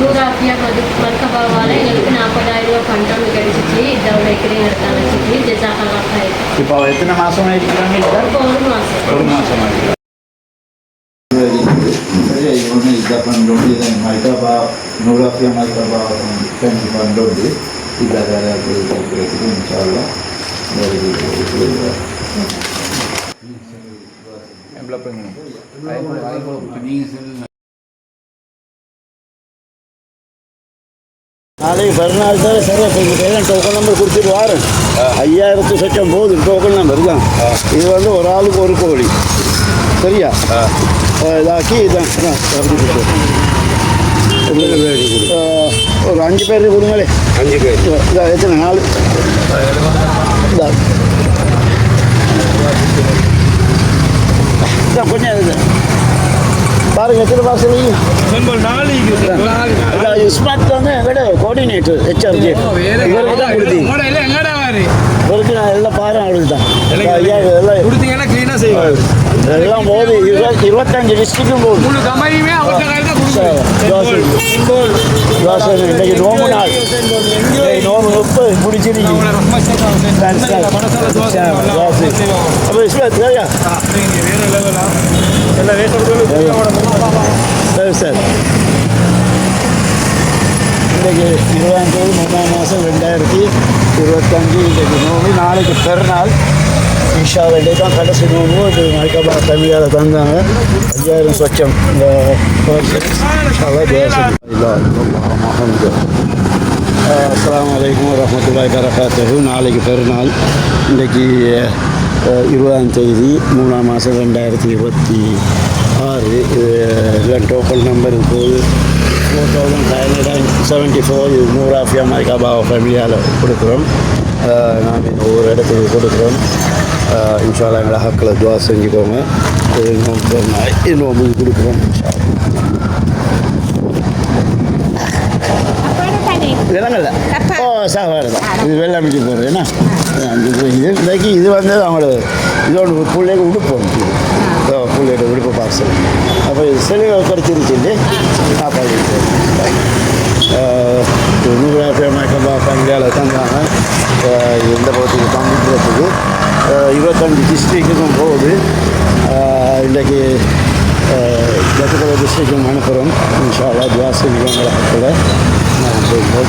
[SPEAKER 11] நூறாஃபியா மர்கபாவால் எங்களுக்கு 40,000 ரூபா ஃபண்ட் கிடைச்சிச்சு. இதோட வைக்கிறேன் எடுத்தாங்க சொல்லி ஜெசாக்கெல்லாம்
[SPEAKER 3] இப்போ எத்தனை மாதம் ஆகிருக்கிறாங்க?
[SPEAKER 11] இப்போ ஒரு மாதம்
[SPEAKER 3] ஆகிருக்கு. சரி, ஒன்று இதாக பண்ணுறோம். இதை மைக்காபா நூறாஃபியா மைக்காபா பண்ணுறோம். இதாக வேறு கொடுக்குறதுக்கு இன்ஷால்லா நாளைக்கு மறுநாள் தான் சரியாக போய்கிட்டேன். டோக்கன் நம்பர் கொடுத்துட்டு வாரேன். 5000 சொச்சம் போகுது டோக்கன் நம்பர் தான். இது வந்து ஒரு ஆளுக்கு ஒரு கோழி சரியா இதாக்கி இதான் ஒரு 5 பேருக்கு கொடுங்களே. 5 பேர் இதான் எத்தனை 4 இதான் கொஞ்சம் இருக்குது பாருங்க. எத்தனை பார்சல் ஸ்மார்ட் வந்து எங்கட கோஆர்டினேட்டர் ஹெச்ஆர்ஜி இவருக்கு தான் கொடுத்தீங்க. இவருக்கு நான் எல்லாம் பாரு அவருக்கு தான் எல்லாம் போகுது. 25 டிஸ்ட்ரிக்டும் போகுது. இன்னைக்கு நோம்பு நாள். நோம்பு 30 முடிச்சிருக்கீங்க. அப்போ இஸ்மாத் சரியா சரி சார். இன்றைக்கு 20ஆம் தேதி 3ஆம் மாதம் 2025 இன்றைக்கு நோம்பு. நாளைக்கு பெருநாள் இன்ஷா அல்லாஹ் தான் கடைசி நோம்பு. இது மைக்காபா தமிழால் தந்தாங்க 5000 சொச்சம். இந்த அஸ்ஸலாமு அலைக்கும் வரஹ்மத்துல்லாஹி வரகாத்துஹு. நாளைக்கு பெருநாள். இன்றைக்கு 20ஆம் தேதி 3ஆம் மாதம் 2026. இதெல்லாம் டோக்கன் நம்பர் இப்போது 4574 நூறாஃபியா மைக்காபா ஃபேமிலியால் கொடுக்குறோம். நாங்கள் ஒவ்வொரு இடத்துக்கு கொடுக்குறோம். இன்ஷா அல்லாஹ் எங்களை ஹக்கில் துவா செஞ்சுக்கோங்க. நோம்பு கொடுக்குறோம். விலங்கல்ல ஓ சாப்பாடு தான். இது வெள்ளாமிக்கு போகிறது என்ன இன்றைக்கு இது வந்து அவங்களோட இதோட பிள்ளைக்கு உடுப்போம். பிள்ளையோட உடுப்பு பார்சல். அப்போ இது செலவு குறைச்சிருச்சு சாப்பாடு. நூறாஃபியா மைக்காபா ஃபேமிலியால் தந்தாங்க. இந்த பகுதிக்கு பங்குறதுக்கு 25 டிஸ்ட்ரிக்ட்டுக்கும் போகுது. இன்றைக்கு ஜத்துக்குள்ள டிஸ்ட்ரிக்டும் அனுப்புகிறோம். இன்ஷா அல்லாஹ் துஆ செய்யுங்க. ஹக்கில் நான் போகும்போது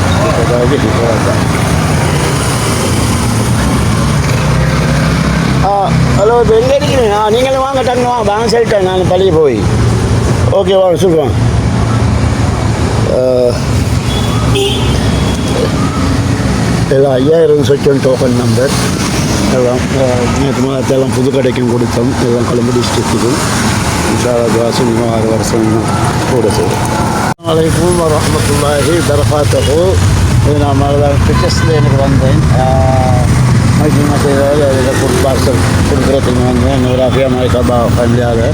[SPEAKER 3] ஹலோ இப்போ எங்கே இருக்கிறீங்க? நீங்களும் வாங்க டக்குனு வாங்க சொல்லிட்டேன் நான் பள்ளிக்கு போய். ஓகே வாங்க சொல்லுவாங்க. எல்லாம் 5000 சொச்சம் டோக்கன் நம்பர் எல்லாம் நேற்று மாதத்தெல்லாம் புது கடைக்கும் கொடுத்தோம். எல்லாம் கொழம்பு டிஸ்ட்ரிக்ட்டுக்கும் இன்ஷா அல்லாஹ் துஆ செய்யுங்க. 6 வருஷம் கூட செய்வோம். அலைக்கும் வரஹ்மத்துல்லாஹி வரகாத்துஹு. நான் பிக்சர்ஸில் எனக்கு வந்தேன். மைக்கிங் மசைதால் அதில் ஃபுட் பார்சல் கொடுக்குறதுக்கு வந்தேன். நூறாஃபியா மைக்காபா ஃபேமிலியால்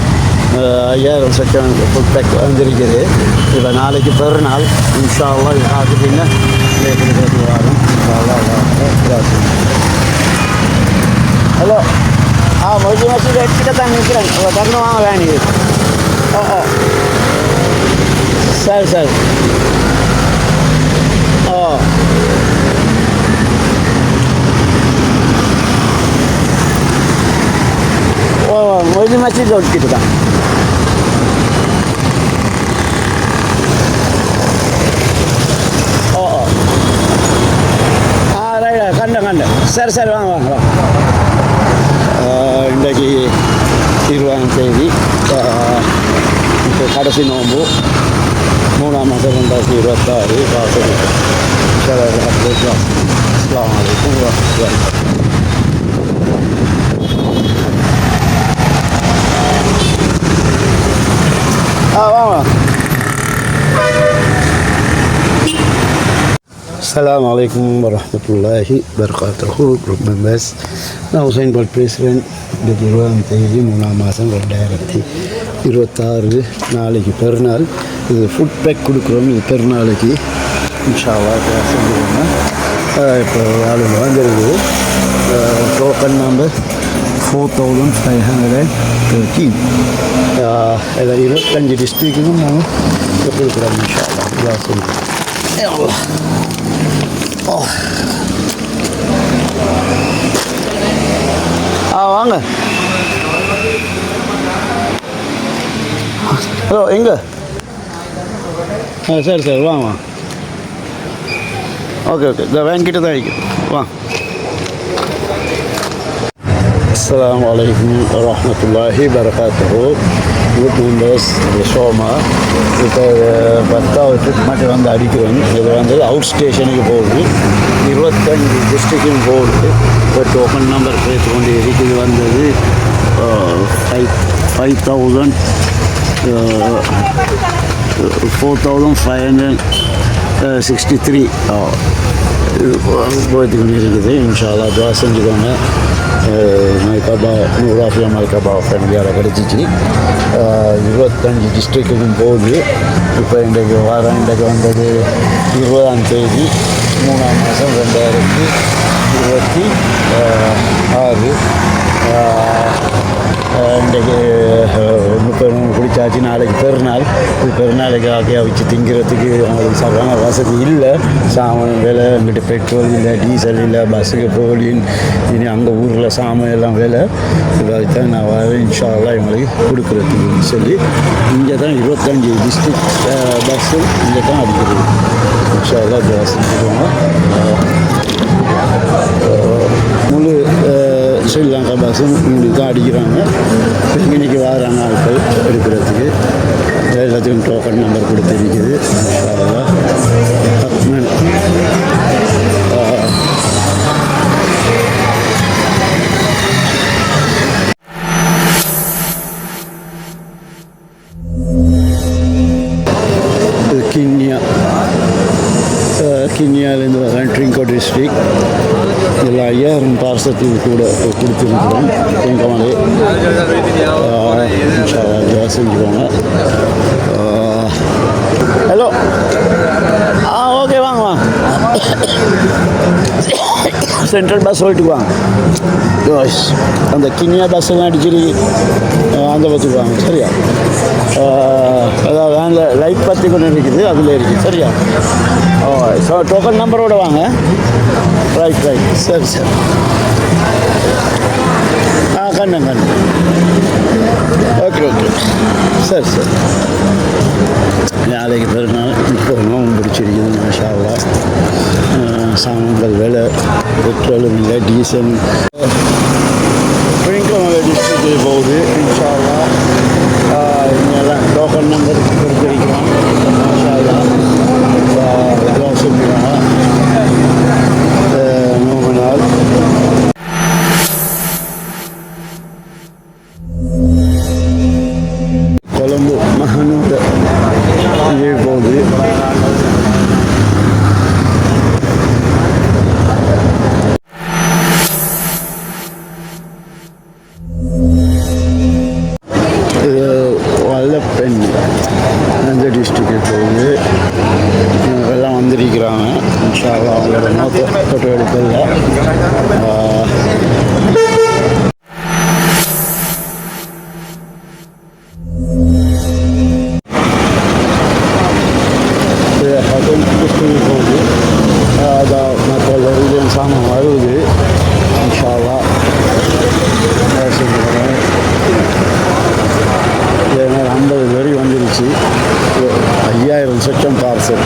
[SPEAKER 3] 5000 சொச்சம் ஃபுட் பேக் வந்திருக்குது. இப்போ நாளைக்கு பெருநாள். இன்ஷா அல்லாஹ் இது பார்த்துட்டிங்க கொடுக்குறதுக்கு வரும். இன்ஷா அல்லாஹ். ஹலோ மைக்கிங் மசைதை எடுத்துகிட்டு தான் நிற்கிறேன். தரணும் வாங்க வேணும். சரி சரி ஒரு மச்சில் ஒட்டிட்டு தான் கண்ட சரி சரி வாங்க வாங்க வாங்க இன்றைக்கு 20ஆம் தேதி இப்போ கடைசி நோம்பு 3ஆம் மாதம் 2026 வாசல் அஸ்ஸலாமு அலைக்கும் வாங்க. அஸ்ஸலாமு அலைக்கும் வரஹ்மத்துல்லாஹி வபரகாத்துஹு. குரூப் மெம்பர்ஸ், நான் ஹுசைன் பால் பேசுகிறேன். இன்றைக்கு 20ஆம் தேதி 3ஆம் மாதம் 2026. நாளைக்கு பெருநாள். இது ஃபுட் பேக் கொடுக்குறோம். இது பெருநாளைக்கு இன்ஷா அல்லாஹ் செஞ்சுருவாங்க. இப்போ ஆளுங்க வந்துருக்குது. Token number 4513. இதில் 25 டிஸ்ட்ரிக்ட்டுக்கும் நாங்கள் கொடுக்குறோம் இன்ஷா அல்லாஹ் சொல்லுவோம். வாங்க. ஹலோ, எங்கே? சரி சரி வாங்க வாங்க. ஓகே இந்த வேன்கிட்ட தான் இருக்கு. வாங்க. அஸ்ஸலாமு அலைக்கும் வரஹ்மத்துல்லாஹி வபரகாத்துஹு. குட் மெம்பர்ஸ், ஷோமா இப்போ 10வது ட்ரிப் மட்டும் வந்து அடிக்கிறோம். இது வந்து அவுட் ஸ்டேஷனுக்கு போகுது. 25 டிஸ்ட்ரிக்டும் போகுது. இப்போ டோக்கன் நம்பர் பேத்து கொண்டு இருக்குது. வந்தது 4563 போய்த்து கொண்டு இருக்குது. இன்ஷா அல்லாஹ் துஆ செஞ்சுக்கோங்க. மைக்காபா நூறாஃபியா மைக்காபா ஃபேமிலியால் கிடச்சிச்சு. 25 டிஸ்ட்ரிக்ட்டுக்கும் போகுது. இப்போ இன்றைக்கு வந்தது 20ஆம் தேதி 3ஆம் மாதம் 2026. இன்றைக்கு 30 குடித்தாச்சு. நாளைக்கு பெருநாள். பெருநாளைக்கு ஆக்கியா வச்சு திங்கிறதுக்கு அவங்களுக்கு சரியான வசதி இல்லை. சாமான் விலை, எங்கிட்ட பெட்ரோல் இல்லை, டீசல் இல்லை, பஸ்ஸுக்கு போலின். இனி அங்கே ஊரில் சாமான் எல்லாம் விலை. இதுதான் நான் வரேன் இன்ஷா அல்லாஹ் எங்களுக்கு கொடுக்குறதுக்கு சொல்லி இங்கே தான் 25 டிஸ்ட்ரிக்ட் பஸ்ஸு இங்கே தான் அடிக்கிறது. இன்ஷா அல்லாஹ் செஞ்சுக்குவாங்க. முழு ஸ்ரீலங்கா பஸ்ஸும் இங்கே தான் அடிக்கிறாங்க. இன்னைக்கு வராங்க ஆட்கள் எடுக்கிறதுக்கு. எல்லாத்துக்கும் டோக்கன் நம்பர் கொடுத்துருக்குது. கிண்ணியாலேருந்து வரேன். ட்ரிங்கோ டிஸ்ட்ரிக். எல்லாம் 5000 பார்சத்துக்கு கூட கொடுத்துருக்குறோம். ட்ரிங்கோலே செஞ்சுக்கோங்க. ஹலோ, ஓகே வாங்க வாங்க. சென்ட்ரல் பஸ் போயிட்டு வாங்க. அந்த கிண்ணியா பஸ்ஸெல்லாம் அடிச்சிட்டு அந்த பஸ்ஸுக்கு வாங்க. சரியா? அதாவது அந்த லைட் பற்றி கொண்டு இருக்குது. அதில் இருக்குது. சரியா? ஸோ டோக்கன் நம்பரோடு வாங்க. ரைட் சரி சரி. கண்ணு ஓகே சரி சரி. நாளைக்கு பெருநாள். இப்போ பிடிச்சிருக்குது. மாஷா அல்லாஹ். சாமான்கள் விலை, பெட்ரோலும் இல்லை, டீசல். ட்ரிங்கோலே டிஸ்ட்ரிக்ட் போகுது. இன்ஷா அல்லாஹ் இங்கெல்லாம் டோக்கன் நம்பர் கொடுத்துருக்கிறோம். மாஷா அல்லாஹ் சொல்லுவாங்க. 3 நாள் கொழும்பு மகனூர் இதே போகுது. வல்லப்பெண் அந்த டிஸ்ட்ரிக்ட் போகுது. எல்லாம் வந்திருக்கிறாங்க. இன்ஷா அல்லாஹ் அவங்களோட நோக்க ஃபோட்டோ எடுக்கல. Chicken parcel.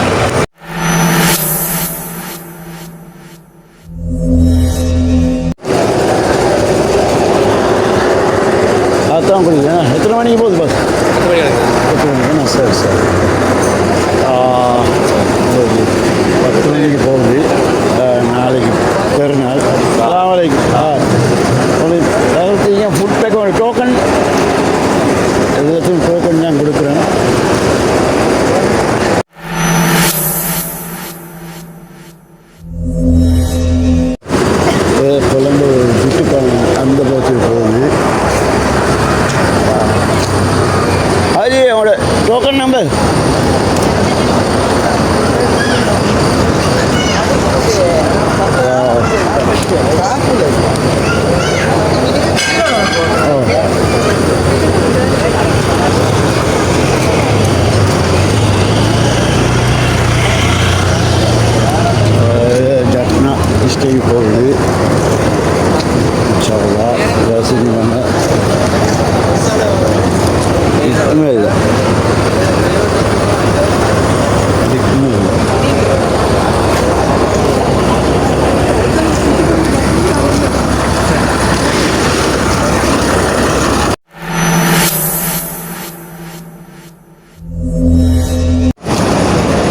[SPEAKER 3] அதான் குடிக்கிறேன். எத்தனை மணிக்கு போகுது பஸ்? 8 மணிக்கு. சரி சரி. 10 மணிக்கு போகுது. நாளைக்கு பெருநாள். நாளைக்கு ஏன் ஃபுட் பேக் டோக்கன் எல்லாத்தையும் டோக்கன் தான் கொடுக்குறேன். கொழம்பு விட்டுப்பாங்க அந்த பஸ்ஸுக்கு போகுது. அது அவங்களோட டோக்கன் நம்பர் ஜட்னா ஸ்டேஜ் போகுது. இன்ஷால்லா ரசிக்குவாங்க. இதுக்குமே இல்லை இதுக்குமே இல்லை.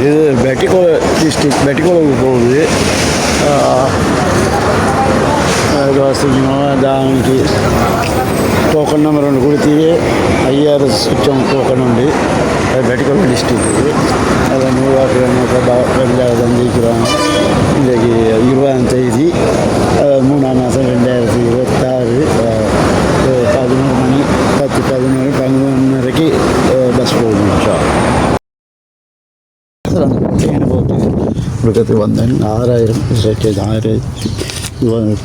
[SPEAKER 3] இது பெட்டிகோல டிஸ்ட்ரிக்ட் பெட்டிகோலுக்கு போகுது. దానికి టోకన్ నెంబర్ రెండు కొడితే 5000 స్విచ్ టోకన్ ఉంది. அது பெட்டிகோல டிஸ்ட்ரிக்ட். அதை வெள்ளாக தந்திக்கிறாங்க. இன்றைக்கு 20ஆம் தேதி 3ஆம் மாதம் 2026 11 மணி 10-11 11:30 பஸ் போகணும். கொடுக்கறதுக்கு வந்தேன். 6000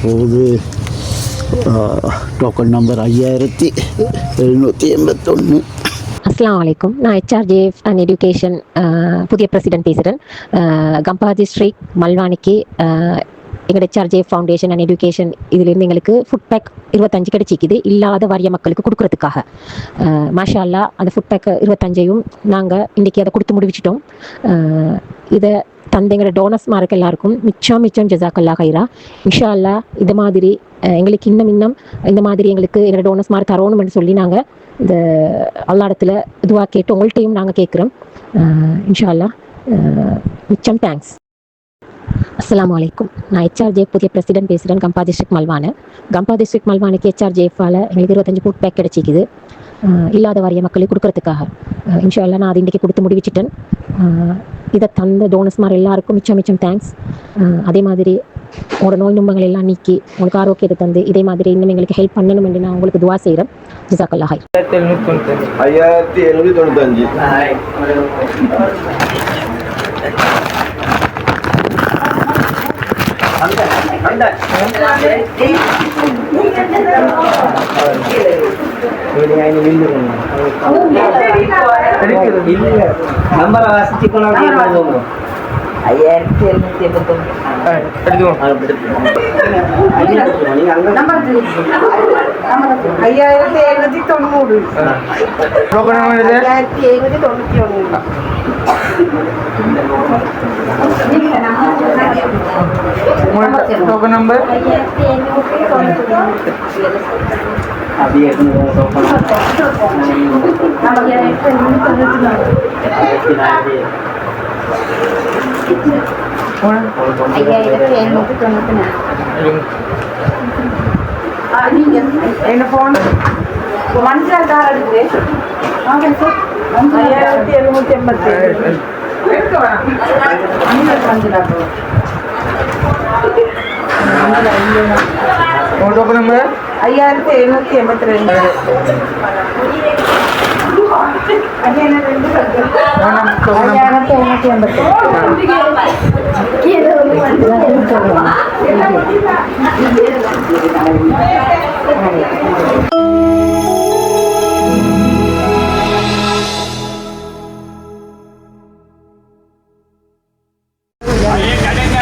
[SPEAKER 3] போகுது. Token number 5781.
[SPEAKER 12] அஸ்ஸலாமு அலைக்கும். நான் HRJF அண்ட் எஜுகேஷன் புதிய பிரசிடென்ட் பேசுகிறேன். கம்பா டிஸ்ட்ரிக்ட் மல்வானிக்கு எங்களோட HRJF ஃபவுண்டேஷன் அண்ட் எஜுகேஷன் இதுலேருந்து எங்களுக்கு ஃபுட் பேக் 25 கிடைச்சிக்குது இல்லாத வறிய மக்களுக்கு கொடுக்குறதுக்காக. மாஷா அல்லா அந்த ஃபுட் பேக் 25ஐயும் நாங்கள் இன்றைக்கி அதை கொடுத்து முடிச்சிட்டோம். இதை தந்த எங்களோட டோனர்ஸ்மாருக்கு எல்லாருக்கும் மிச்சம் ஜஸாக்கல்லா ஹைரா. இன்ஷா அல்லா இது மாதிரி எங்களுக்கு இன்னும் இந்த மாதிரி எங்களுக்கு எங்களோட டோனர்ஸ்மார் தரணும்னு சொல்லி நாங்கள் இந்த அல்லா இடத்துல துவா கேட்டு உங்கள்கிட்டையும் நாங்கள் கேட்குறோம். இன்ஷா அல்லா மிச்சம் தேங்க்ஸ். அஸ்ஸலாமு அலைக்கும். நான் HRJF புதிய பிரசிடென்ட் பேசுகிறேன். கம்பா டிஸ்ட்ரிக்ட் மல்வானுக்கு HRJFால் எங்களுக்கு 25 ஃபுட் பேக் கிடைச்சிக்குது இல்லாத வறிய மக்களுக்கு கொடுக்குறதுக்காக. இன்ஷா அல்லா நான் அது இன்றைக்கி கொடுத்து முடிவிச்சிட்டேன். இதை தந்த டோனர்ஸ்மார் எல்லாருக்கும் மிச்சம் தேங்க்ஸ். அதே மாதிரி உங்களோட நோய் நும்பங்கள் எல்லாம் நீக்கி உங்களுக்கு ஆரோக்கியத்தை தந்து இதே மாதிரி இன்னும் எங்களுக்கு ஹெல்ப் பண்ணணும் என்று நான் உங்களுக்கு துவா செய்கிறேன். ஜஸாக்கல்லா ஹைர்.
[SPEAKER 3] 5795.
[SPEAKER 10] நம்பரை வாசிச்சுக்கணும்.
[SPEAKER 9] 5790.
[SPEAKER 10] டோக்கன் நம்பர்
[SPEAKER 9] என்ன போன் மஞ்சள் கார் எடுத்து 5787
[SPEAKER 10] token number
[SPEAKER 9] 5782.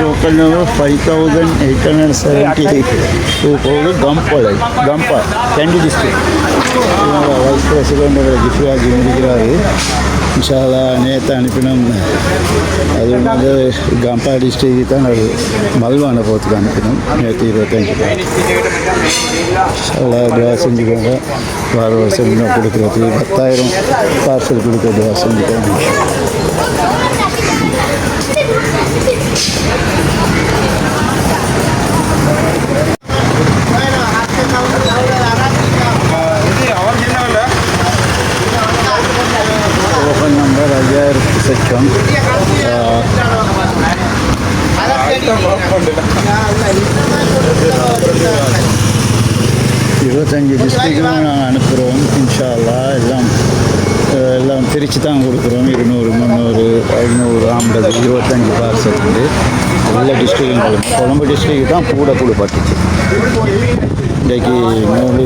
[SPEAKER 3] Token number 5878 to Gampa, Kandy district. Vice President Gifra Jimmy. இன்ஷால்லா நேற்று அனுப்பினோம். அது வந்து கம்பா டிஸ்ட்ரிக்ட் தான் அது மல்வானை போகிறதுக்கு அனுப்பினோம். நேற்று 25 இன்ஷால்லா துவா செஞ்சுக்கோங்க. வார வருஷம் இன்னும் கொடுக்குறது 10,000 பார்சல் கொடுக்க துவா செஞ்சுக்கோங்க. Open number 5000 section. 25 டிஸ்ட்ரிக்டும் நாங்கள் அனுப்புகிறோம். இன்ஷா அல்லாஹ் எல்லாம் பிரித்து தான் கொடுக்குறோம். 200, 300, 500, 50, 25 பார்சல் வந்து எல்லா டிஸ்ட்ரிக்டும். கொழம்பு டிஸ்ட்ரிக்ட் தான் கூட பட்டுச்சு. இன்றைக்கு நோம்பு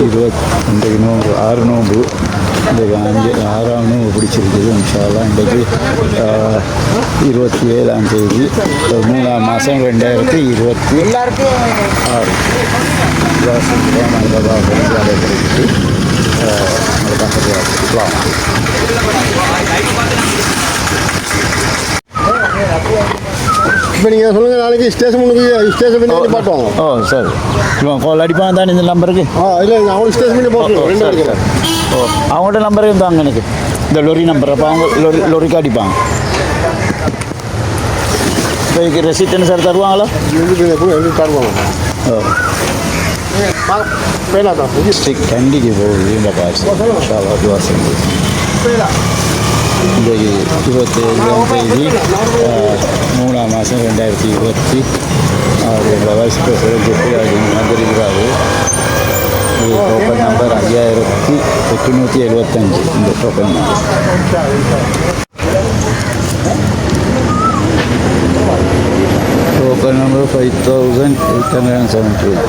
[SPEAKER 3] 20, நோம்பு 6 நோம்பு, இன்றைக்கு 6ஆம் நோம்பு பிடிச்சிருக்குது. இன்ஷா அல்லாஹ் இன்றைக்கு 27ஆம் தேதி 3ஆம் மாதம் 2026.
[SPEAKER 13] இப்போ நீங்கள் சொல்லுங்கள், நாளைக்கு ஸ்டேஷன் பண்ணி பாட்டுவாங்க.
[SPEAKER 3] ஓ சரி, கால் அடிப்பாங்க தானே இந்த நம்பருக்கு?
[SPEAKER 13] இல்லை அவங்களுக்கு ஸ்டேஷன் பண்ணி போட்டுருவோம். 2 பேருக்கு.
[SPEAKER 3] ஓ அவங்கள்ட்ட நம்பர் இருந்தாங்க எனக்கு, இந்த லொரி நம்பர். அப்போ அவங்க லொரிக்கு அடிப்பாங்க. இப்போ இதுக்கு ரெசிப்ட் என்ன சார் தருவாங்களா?
[SPEAKER 13] தருவாங்க.
[SPEAKER 3] ஓ டிஸ்ட்ரிக்ட் கண்டிக்கு போகுது இந்த பார்சல். துவா செஞ்சு இன்றைக்கு 27ஆம் தேதி 3ஆம் மாதம் 2026. வைஸ் பிரசிடென்ட் வந்திருக்கிறாரு. Token number 5875. இந்த டோக்கன் நம்பர் டோக்கன் நம்பர் 5878.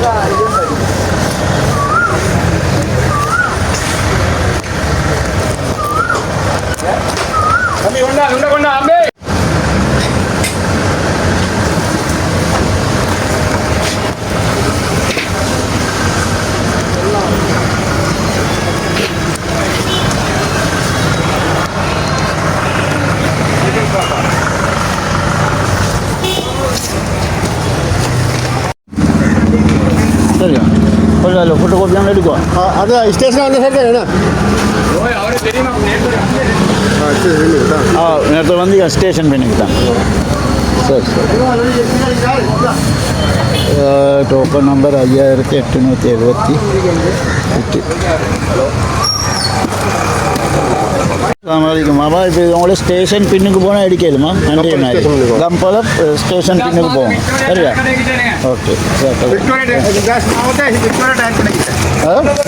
[SPEAKER 3] சரியா கொஞ்சம் ஃபோட்டோ காப்பியாமல் எடுக்கும்.
[SPEAKER 13] அது ஸ்டேஷன் வந்து சார் என்ன
[SPEAKER 3] நேற்று வந்து ஸ்டேஷன் பண்ணிக்கு தான். சரி சரி. Token number 5878. அஸ்ஸலாமு மாமா. இப்போ உங்களோட ஸ்டேஷன் பின்னுக்கு போனால் அடிக்கலுமா? நன்றி மாதிரி கம்போல ஸ்டேஷன் பின்னுக்கு போவோம். சரியா? ஓகே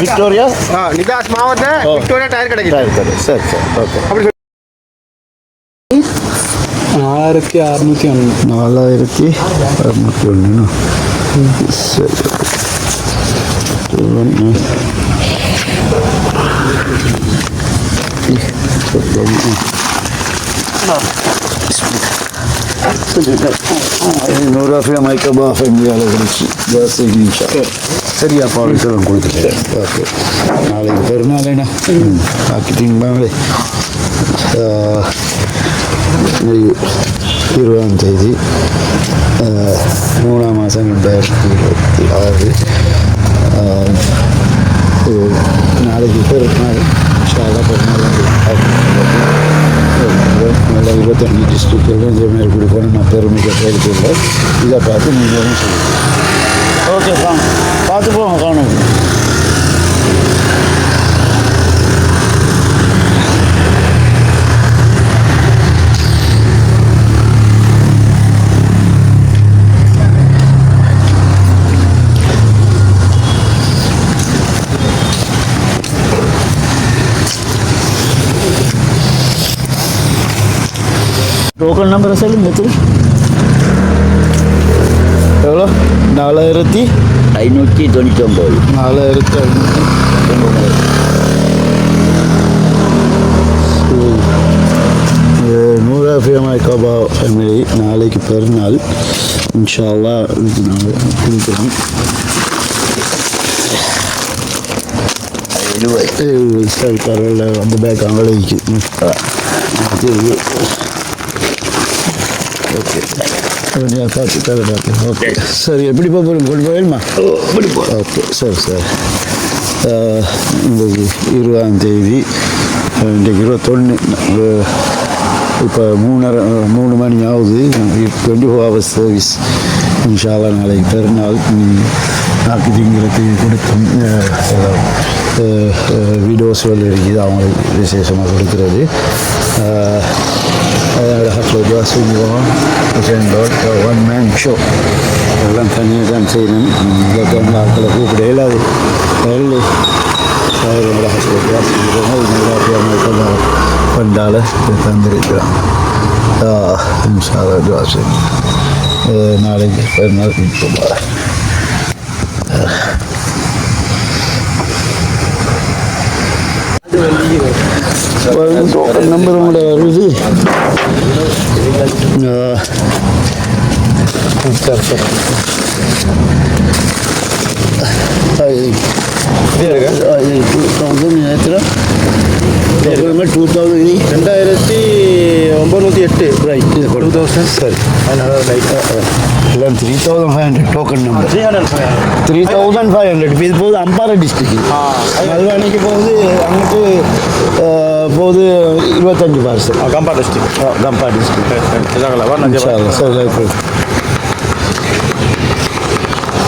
[SPEAKER 3] விக்டோரியா
[SPEAKER 13] நிதாஸ் மாவட்ட விக்டோரியா டயர் கிடைக்கும்.
[SPEAKER 3] சரி சரி ஓகே. 4601. சரி நூறாஃபியா மைக்கபா ஃபேமிலியால் குடிச்சு சரியா பாலிசெல்லாம் கொடுத்துட்டேன். ஓகே நாளைக்கு பெருநாளேண்ணா ஆக்கிட்டீங்களே. 20ஆம் தேதி 3ஆம் மாதம் 2026. நாளைக்கு பெருநாள். இன்ஷால்லா பெருநாள் 25 டிஸ்ட்ரிக்டில் இதேமாதிரி கொடுக்கணும். நான் பெருமைக்கு பேருக்கு இதை பார்த்து நீங்களும் சொல்லுங்கள். ஓகே பார்த்து போங்க காணும். டோக்கன் நம்பரை சொல்லுங்க. எவ்வளோ? 4599. 4599. நூறாஃபியா மைக்கபா ஃபேமிலி நாளைக்கு பெருநாள். இன்ஷா அல்லாஹ் நாங்கள் கொடுக்குறோம். 70 சரி பரவாயில்ல. அந்த பேக் அங்கே இருக்குது. ஓகே பார்த்து ஓகே சரி எப்படி போகிறோம் கொண்டு போயிடுமா ஓகே சரி சார் இன்றைக்கு 20ஆம் தேதி இன்றைக்கு 21 இப்போ 3 மணி ஆகுது 24 hours சர்வீஸ் இன்ஷால்லா நாளைக்கு பெருநாள் நாக்கு திங்கிறதுக்கு கொடுக்கும் வீடியோஸ்கள் இருக்குது அவங்களுக்கு விசேஷமாக கொடுக்குறது அழகாக செஞ்சுவோம் ஒன் மேன் ஷோ எல்லாம் தனியாக தான் செய்யணும் இந்த ஆட்களை கூப்பிட இயலாது கொண்டால தந்திருக்கிறோம் நாளைக்கு பெருநாள் போகிறேன் நம்பர் கூட வருது $2,908 ரைட் 2000 சரி எல்லாம் 3,500 டோக்கன் நம்பர் 3,500 இப்போ இது போகுது அம்பாறை டிஸ்ட்ரிக்ட் நல்வானிக்கு போகுது அங்கிட்டு போகுது 25 பார்சல் கம்பா டிஸ்ட்ரிக்ட் சரி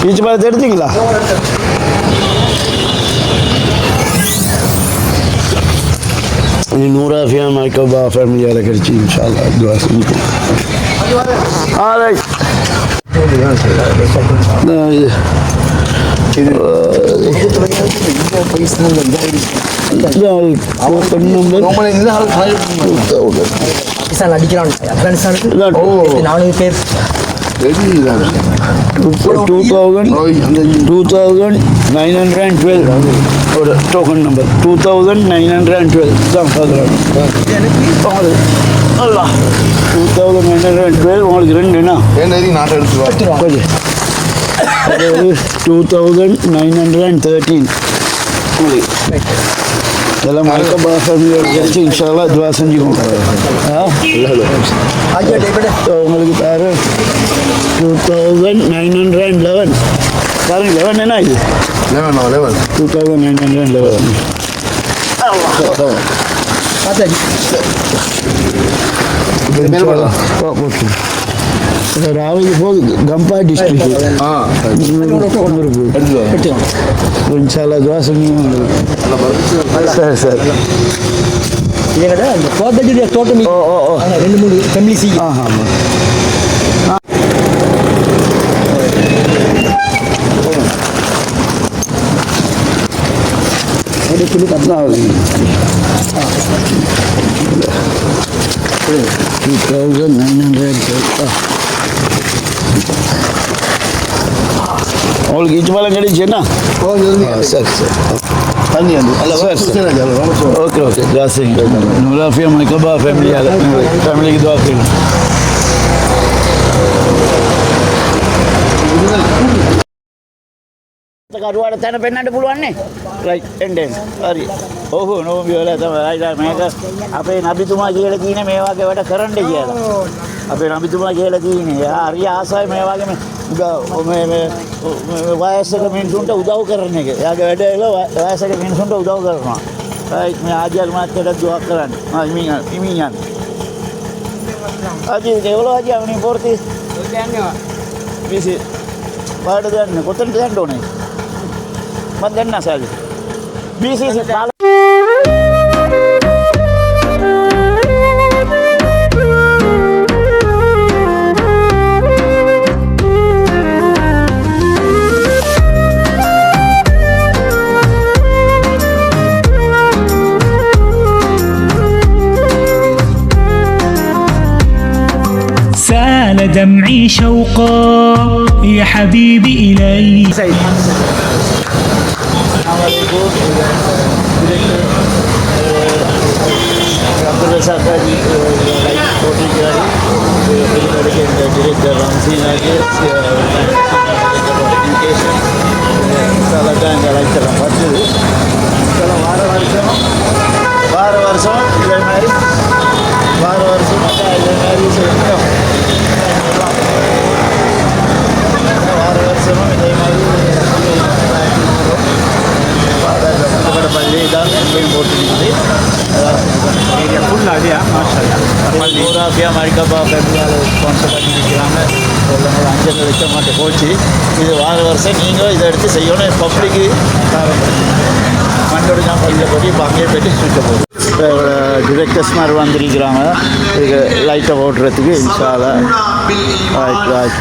[SPEAKER 3] பீச் பாலத்தை எடுத்தீங்களா நூறாஃபியா மைக்கோபா ஃபேமிலியால் கிடச்சி இன்ஷால்லா துவா செஞ்சுக்கோம்
[SPEAKER 14] அடிக்கிறான் ஆப்கானிஸ்தானுக்கு 4 பேர்
[SPEAKER 3] 2,912 ஒரு டோக்கன் நம்பர் 2,912 தான் பார்க்குறாங்க 2,912 உங்களுக்கு ரெண்டுண்ணா கொஞ்சம் 2,913 இதெல்லாம் மறக்க ஃபேமிலியோட கிடைச்சி இன்ஷால்லா துவா செஞ்சுக்கோங்க உங்களுக்கு பாரு 2,911 பாருங்க 11 என்ன இது 2,911 ராவிக்கு போகுது கம்பா டிஸ்ட்ரிக்ட் இன்ஷால்லா துவா செஞ்சுக்கோங்க சரி சரி
[SPEAKER 14] இந்த கோத்தகிரி தோட்டம் 2-3 ஃபேமிலி சி
[SPEAKER 3] ஆமாம் சொல்லி கட்டணம் ஆகுது 2,900 உங்களுக்கு ஈச்சு பாலம் கிடைச்சுன்னா சரி சரி ஓகே ஓகே ஜாஸ்தி நூறாஃபியா மைக்கோபா ஃபேமிலியால் ஃபேமிலிக்கு துவா செய்யணும் කරුවාට තැන පෙන්වන්න පුළුවන්නේ රයිට් එන්ඩෙන් හරි ඔහු නෝම්බි වල තමයි මේක අපේ නබිතුමා කියලා තියෙන මේ වගේ වැඩ කරන්න කියලා අපේ නබිතුමා කියලා තියෙන්නේ හරි ආසයි මේ වගේ මේ වයසක මිනිසුන්ට උදව් කරන එක. එයාගේ වැඩ වයසක මිනිසුන්ට උදව් කරනවා. රයිට් මේ ආජල් මාත්‍යට දුවක් කරන්න. ඉමියන් අද දෙවල අද යන්නේ පොර්ති යන්නේ විසි පාඩ දෙන්න කොතනද යන්න ඕනේ මම දෙන්න සාලි BCC කාල
[SPEAKER 15] سال دمعي شوقا يا حبيبي إلي
[SPEAKER 3] வார வருஷம் இதே மாதிரி செய்யணும். வார வருஷமும் இதே மாதிரி உங்களோட பள்ளி தான் எங்கேயும் போட்டுருக்குது.
[SPEAKER 4] ஃபுல்லாக
[SPEAKER 3] பூராஃபியா மரிக்கப்பா பெருமாள் ஸ்பான்சர் பண்ணியிருக்கிறாங்க. எல்லாம் ஒரு 5 லட்சம் மட்டும் போச்சு. இது வார வருஷம் நீங்கள் இதை எடுத்து செய்யணும். பப்ளிக்கு மண்டோட தான் பள்ளியில் போட்டு இப்போ அங்கேயே போய்ட்டு சுற்ற போகுது. டிரெக்டர்ஸ் மாதிரி வந்திருக்கிறாங்க. இதுக்கு லைட்டை ஓட்டுறதுக்கு இன்ஷால்லா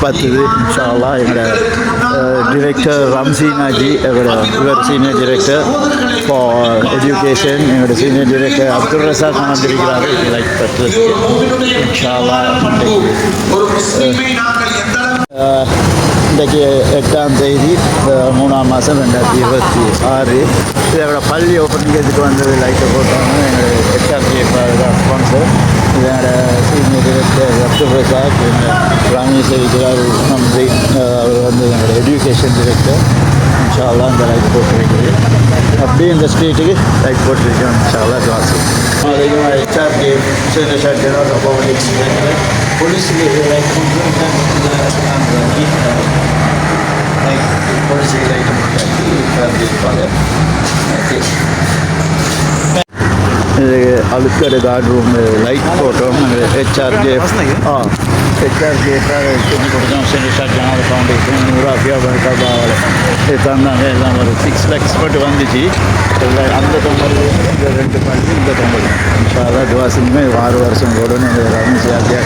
[SPEAKER 3] பத்துது. இன்ஷால்லா எங்களோட டிரெக்டர் ரம்சீனாஜி இவர் சீனியர் டிரெக்டர் ஃபார் எஜுகேஷன், எங்களோட சீனியர் டிரெக்டர் அப்துல் ரசாக் வந்திருக்கிறாரு லைட் பத்துறதுக்கு இன்ஷால்லா. இன்றைக்கு 8ஆம் தேதி 3ஆம் மாதம் 2026. இதோட பள்ளி ஓப்பனிங்கிறதுக்கு வந்தது லைட்டை போட்டாங்க. எங்களோட HRJF ஸ்பான்சர். இதோட senior director Abdul Razak, Ramesh இருக்கிறார் நம்பி, அவர் வந்து எங்களோட எஜுகேஷன் டிரெக்டர். இன்ஷால்லா இந்த லைட் போட்டுருக்குது. அப்படியே இந்த ஸ்ட்ரீட்டுக்கு லைட் போட்டுருக்கோம். இன்ஷால்லா class HRJF police like policy like அழுக்கடை கார்டு ரூம் லைட் போட்டோம். HRJF செஞ்சு கொடுத்தோம். சென்ட்ரல் ஜனாத ஃபவுண்டேஷன் நூறாஃபியா பர்காபாவில் இது தந்தாங்க. எல்லாம் ஒரு 6 lakhs மட்டும் வந்துச்சு. அந்த 90 இந்த 2 பள்ளி இந்த 90 இன்ஷால்லா துவா செஞ்சுமே வார வருஷம் போடணும். எங்கள் ரமேஷ் யாத்தியா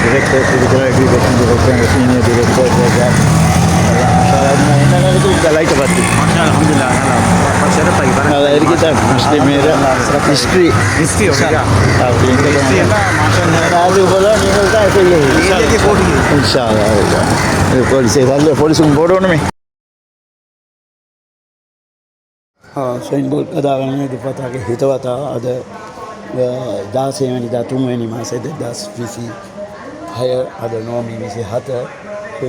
[SPEAKER 3] டிரெக்டர்ஸ் இருக்கிற எஜுகேஷன் டிரெக்டர், சீனியர் டிரெக்டர் என்ன நடக்குது இந்த லைட்டை பார்த்து நல்லா இருக்குது. முஸ்லீம் ஹிஸ்ட்ரி அது போல நீங்கள் தான் போலீஸ் நல்ல போலீஸுக்கு போடணுமே. සයින් බෝඩ් අදාගන්න දුපතක හිතවතා අද 16 වෙනිදා 3 වෙනි මාසේ 2026 අද 9:27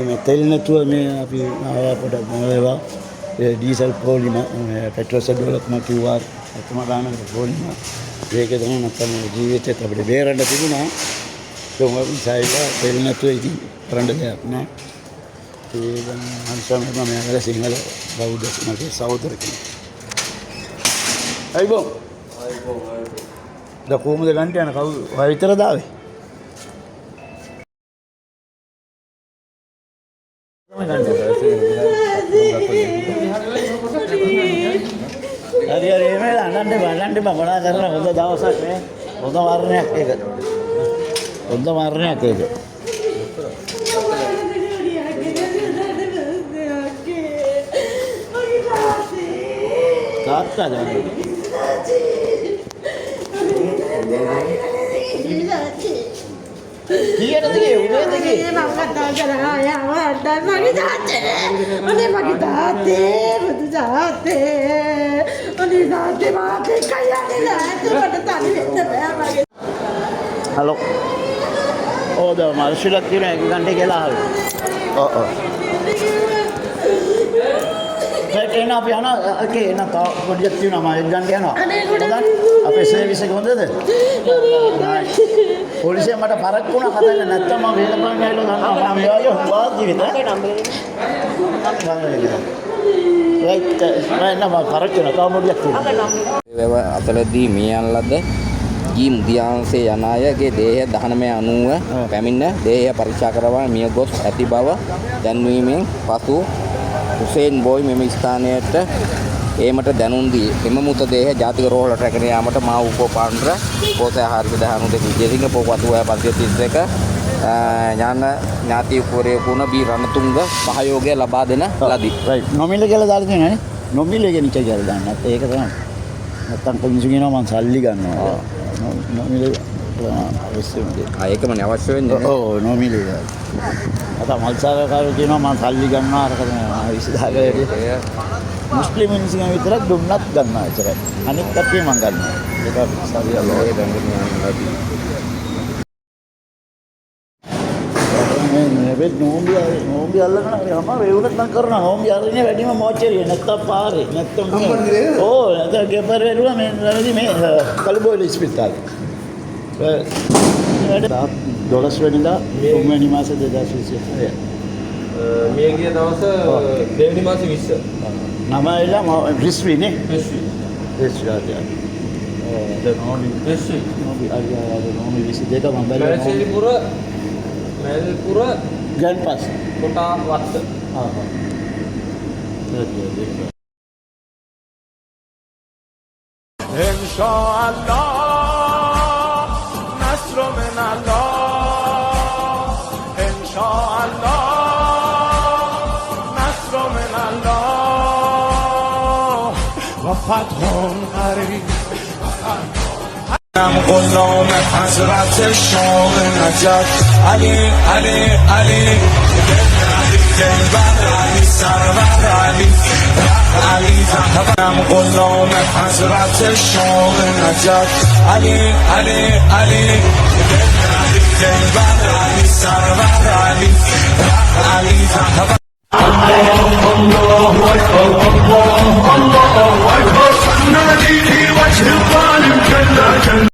[SPEAKER 3] මේ තෙල් නැතුව මේ අපි ආවා පොඩක් මොලේවා ඩීසල් පොලිම පෙට්‍රෝල් සඩුවලක්ම කිව්වා අතම ගානකට පොලිම ඒක තමයි නැත්තම් ජීවිතේත් අපිට බේරන්න තිබුණා. ඒක සයිලා තෙල් නැතුව ඉතින් කරන්න දෙයක් නෑ. ඒ දැන් අන්සම මම යනවා සිංහල බෞද්ධ මගේ සහෝදර කෙනෙක්. අයිබෝ ද කොහොමද ගන්න යන කවුද විතර දාවේ හරි හරි මේ අනන්ට මොනා කරන හොඳ දවසක් නේ. හොඳ වර්ණයක් ඒක. හොඳ වර්ණයක් ඒක. තාත්තා දැන් කීයටද ගියේ උදේද ගියේ මම කතා කරා යාවට මගේ තාත්තේ අනේ මගේ තාත්තේ බුදු තාත්තේ අනේ තාත්තේ මාතේ කයන්නේ තාත්තේ මට තනි වෙන්න බෑ මගේ. හලෝ ඕද මාර්ෂලක් කියන එක ගන්න කියලා ආවේ. ඔව් එන අපි යනවා. ඕකේ එන තව පොඩ්ඩක් තියෙනවා මම ගන්න යනවා. අපේ සර්විස් එක හොඳද? පොලිසිය මට පරක් වුණා කතාවේ නැත්තම් මම වේලපන් ගෑලෝ ගන්නවා. මම යාගේ හුවා ජීවිත. රයිට් මම පරක් වෙනවා. තව පොඩ්ඩක් තියෙනවා.
[SPEAKER 16] අතලදී මේ යන ලද ජී මුදියාංශේ යන අයගේ දේහය 1990 පැමිණ දේහය පරීක්ෂා කරවා මිය ගොස් ඇති බව දැන්වීමෙන් පසු හුසේන් බෝයි මෙම ස්ථානයට ඒමට දැනුම් දී එම මృతදේහ ජාතික රෝහලට රැගෙන යාමට මා උපපාන්තර පොතේ ආහාරික 12 විජේසිංහ පොපතුවා 531 ඥාන ඥාති උපරේකුණ බී රණතුංග සහයෝගය ලබා දෙන ලදී. රයිට්
[SPEAKER 3] නොමිල කියලා දාලා තියෙනවා නේ. නොමිල කියන එක කියලා දාන්න. ඒක තමයි. නැත්තම් කොමිසු කියනවා මං සල්ලි ගන්නවා. නොමිල
[SPEAKER 16] ඒකමනේ අවශ්‍ය වෙන්නේ.
[SPEAKER 3] ඔව් නොමිල. අත මල්සාරකාරයෝ කියනවා මං සල්ලි ගන්නවා අරක 20000කට. මුස්ලිම් මිනිස්සුන් විතරක් දුන්නත් ගන්නවා ඒතරයි. අනිත් කට්ටිය මං ගන්නවා. ඒක සරියල්ලා ඒ දැන් මේ නෝම්බි අල්ලගෙන අමාරු ඒකට නම් කරනවා නෝම්බි අල්ලන්නේ වැඩිම මොචරිය නැත්තම් පාරේ නැත්තම් ඕ නැත්තම් ගෙපර වෙරුවා මේ කළුබෝවිල ඉස්පිරිතාලේ 12 වෙනිදා 3 වෙනි මාසේ 2026
[SPEAKER 7] මේ ගිය දවස දෙවෙනි මාසේ 20
[SPEAKER 3] නම එලා රිස්වි නේ රිස්වි නෝමි 22 මම බැලුවා මැල්පුර ගන් පාස්
[SPEAKER 7] කොටා වත්ත
[SPEAKER 1] إن شاء الله نصر من الله إن شاء الله نصر من الله وفتح قريب I'm غلام حضرت شاه نجات علی علی علی دلبر علی سرور علی علی I'm غلام حضرت شاه نجات علی علی علی دلبر علی سرور علی علی الله الله أكبر الله الله أكبر نادي في وجه الظالم كلا كلا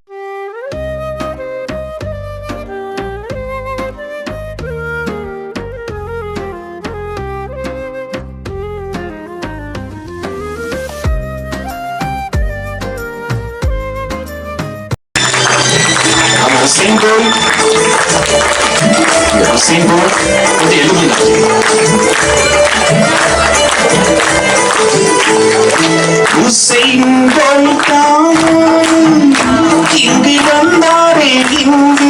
[SPEAKER 17] Hussein boy, the Hussein boy, and the Illuminati. Hussein boy down, இங்கு வந்தாரே இங்கு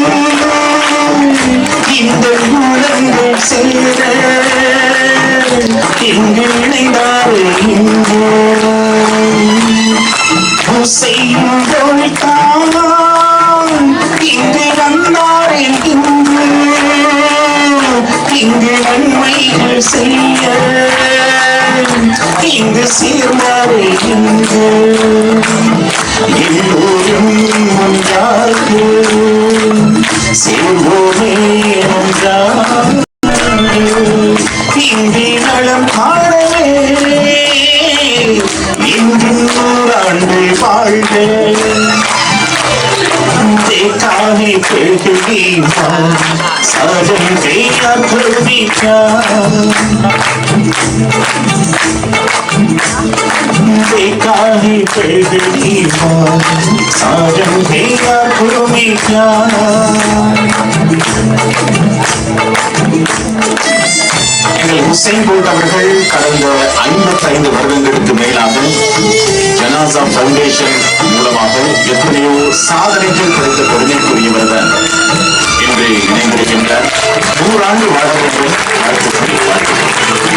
[SPEAKER 17] இந்த குலங்கள் சேர இங்கு இணைந்தாரே இங்கு Hussein boy down. இங்கு வந்தாரில் இங்கு நன்மைகள் செய்ய இங்கு சீர்மாறே இங்கு எல்லோரும் ஒன்றாக சேர்வோமே ஒன்றாக இங்கு நலம் காணவே இன்று 100 ஆண்டு வாழ்க देखा है पृथ्वी साजन तेरा भूमिका देखा है पृथ्वी साजन तेरा भूमिका ஹுசைன் போல்ட் அவர்கள் கடந்த 55 வருடங்களுக்கு மேலாக ஜனாசா ஃபவுண்டேஷன் மூலமாக எத்தனையோ சாதனைகள் கிடைத்த பெருமைக்குரியவர் தான் இன்று இணைந்திருக்கின்றார் 100 ஆண்டு வாழ வேண்டும் வாழ்த்துக்கள்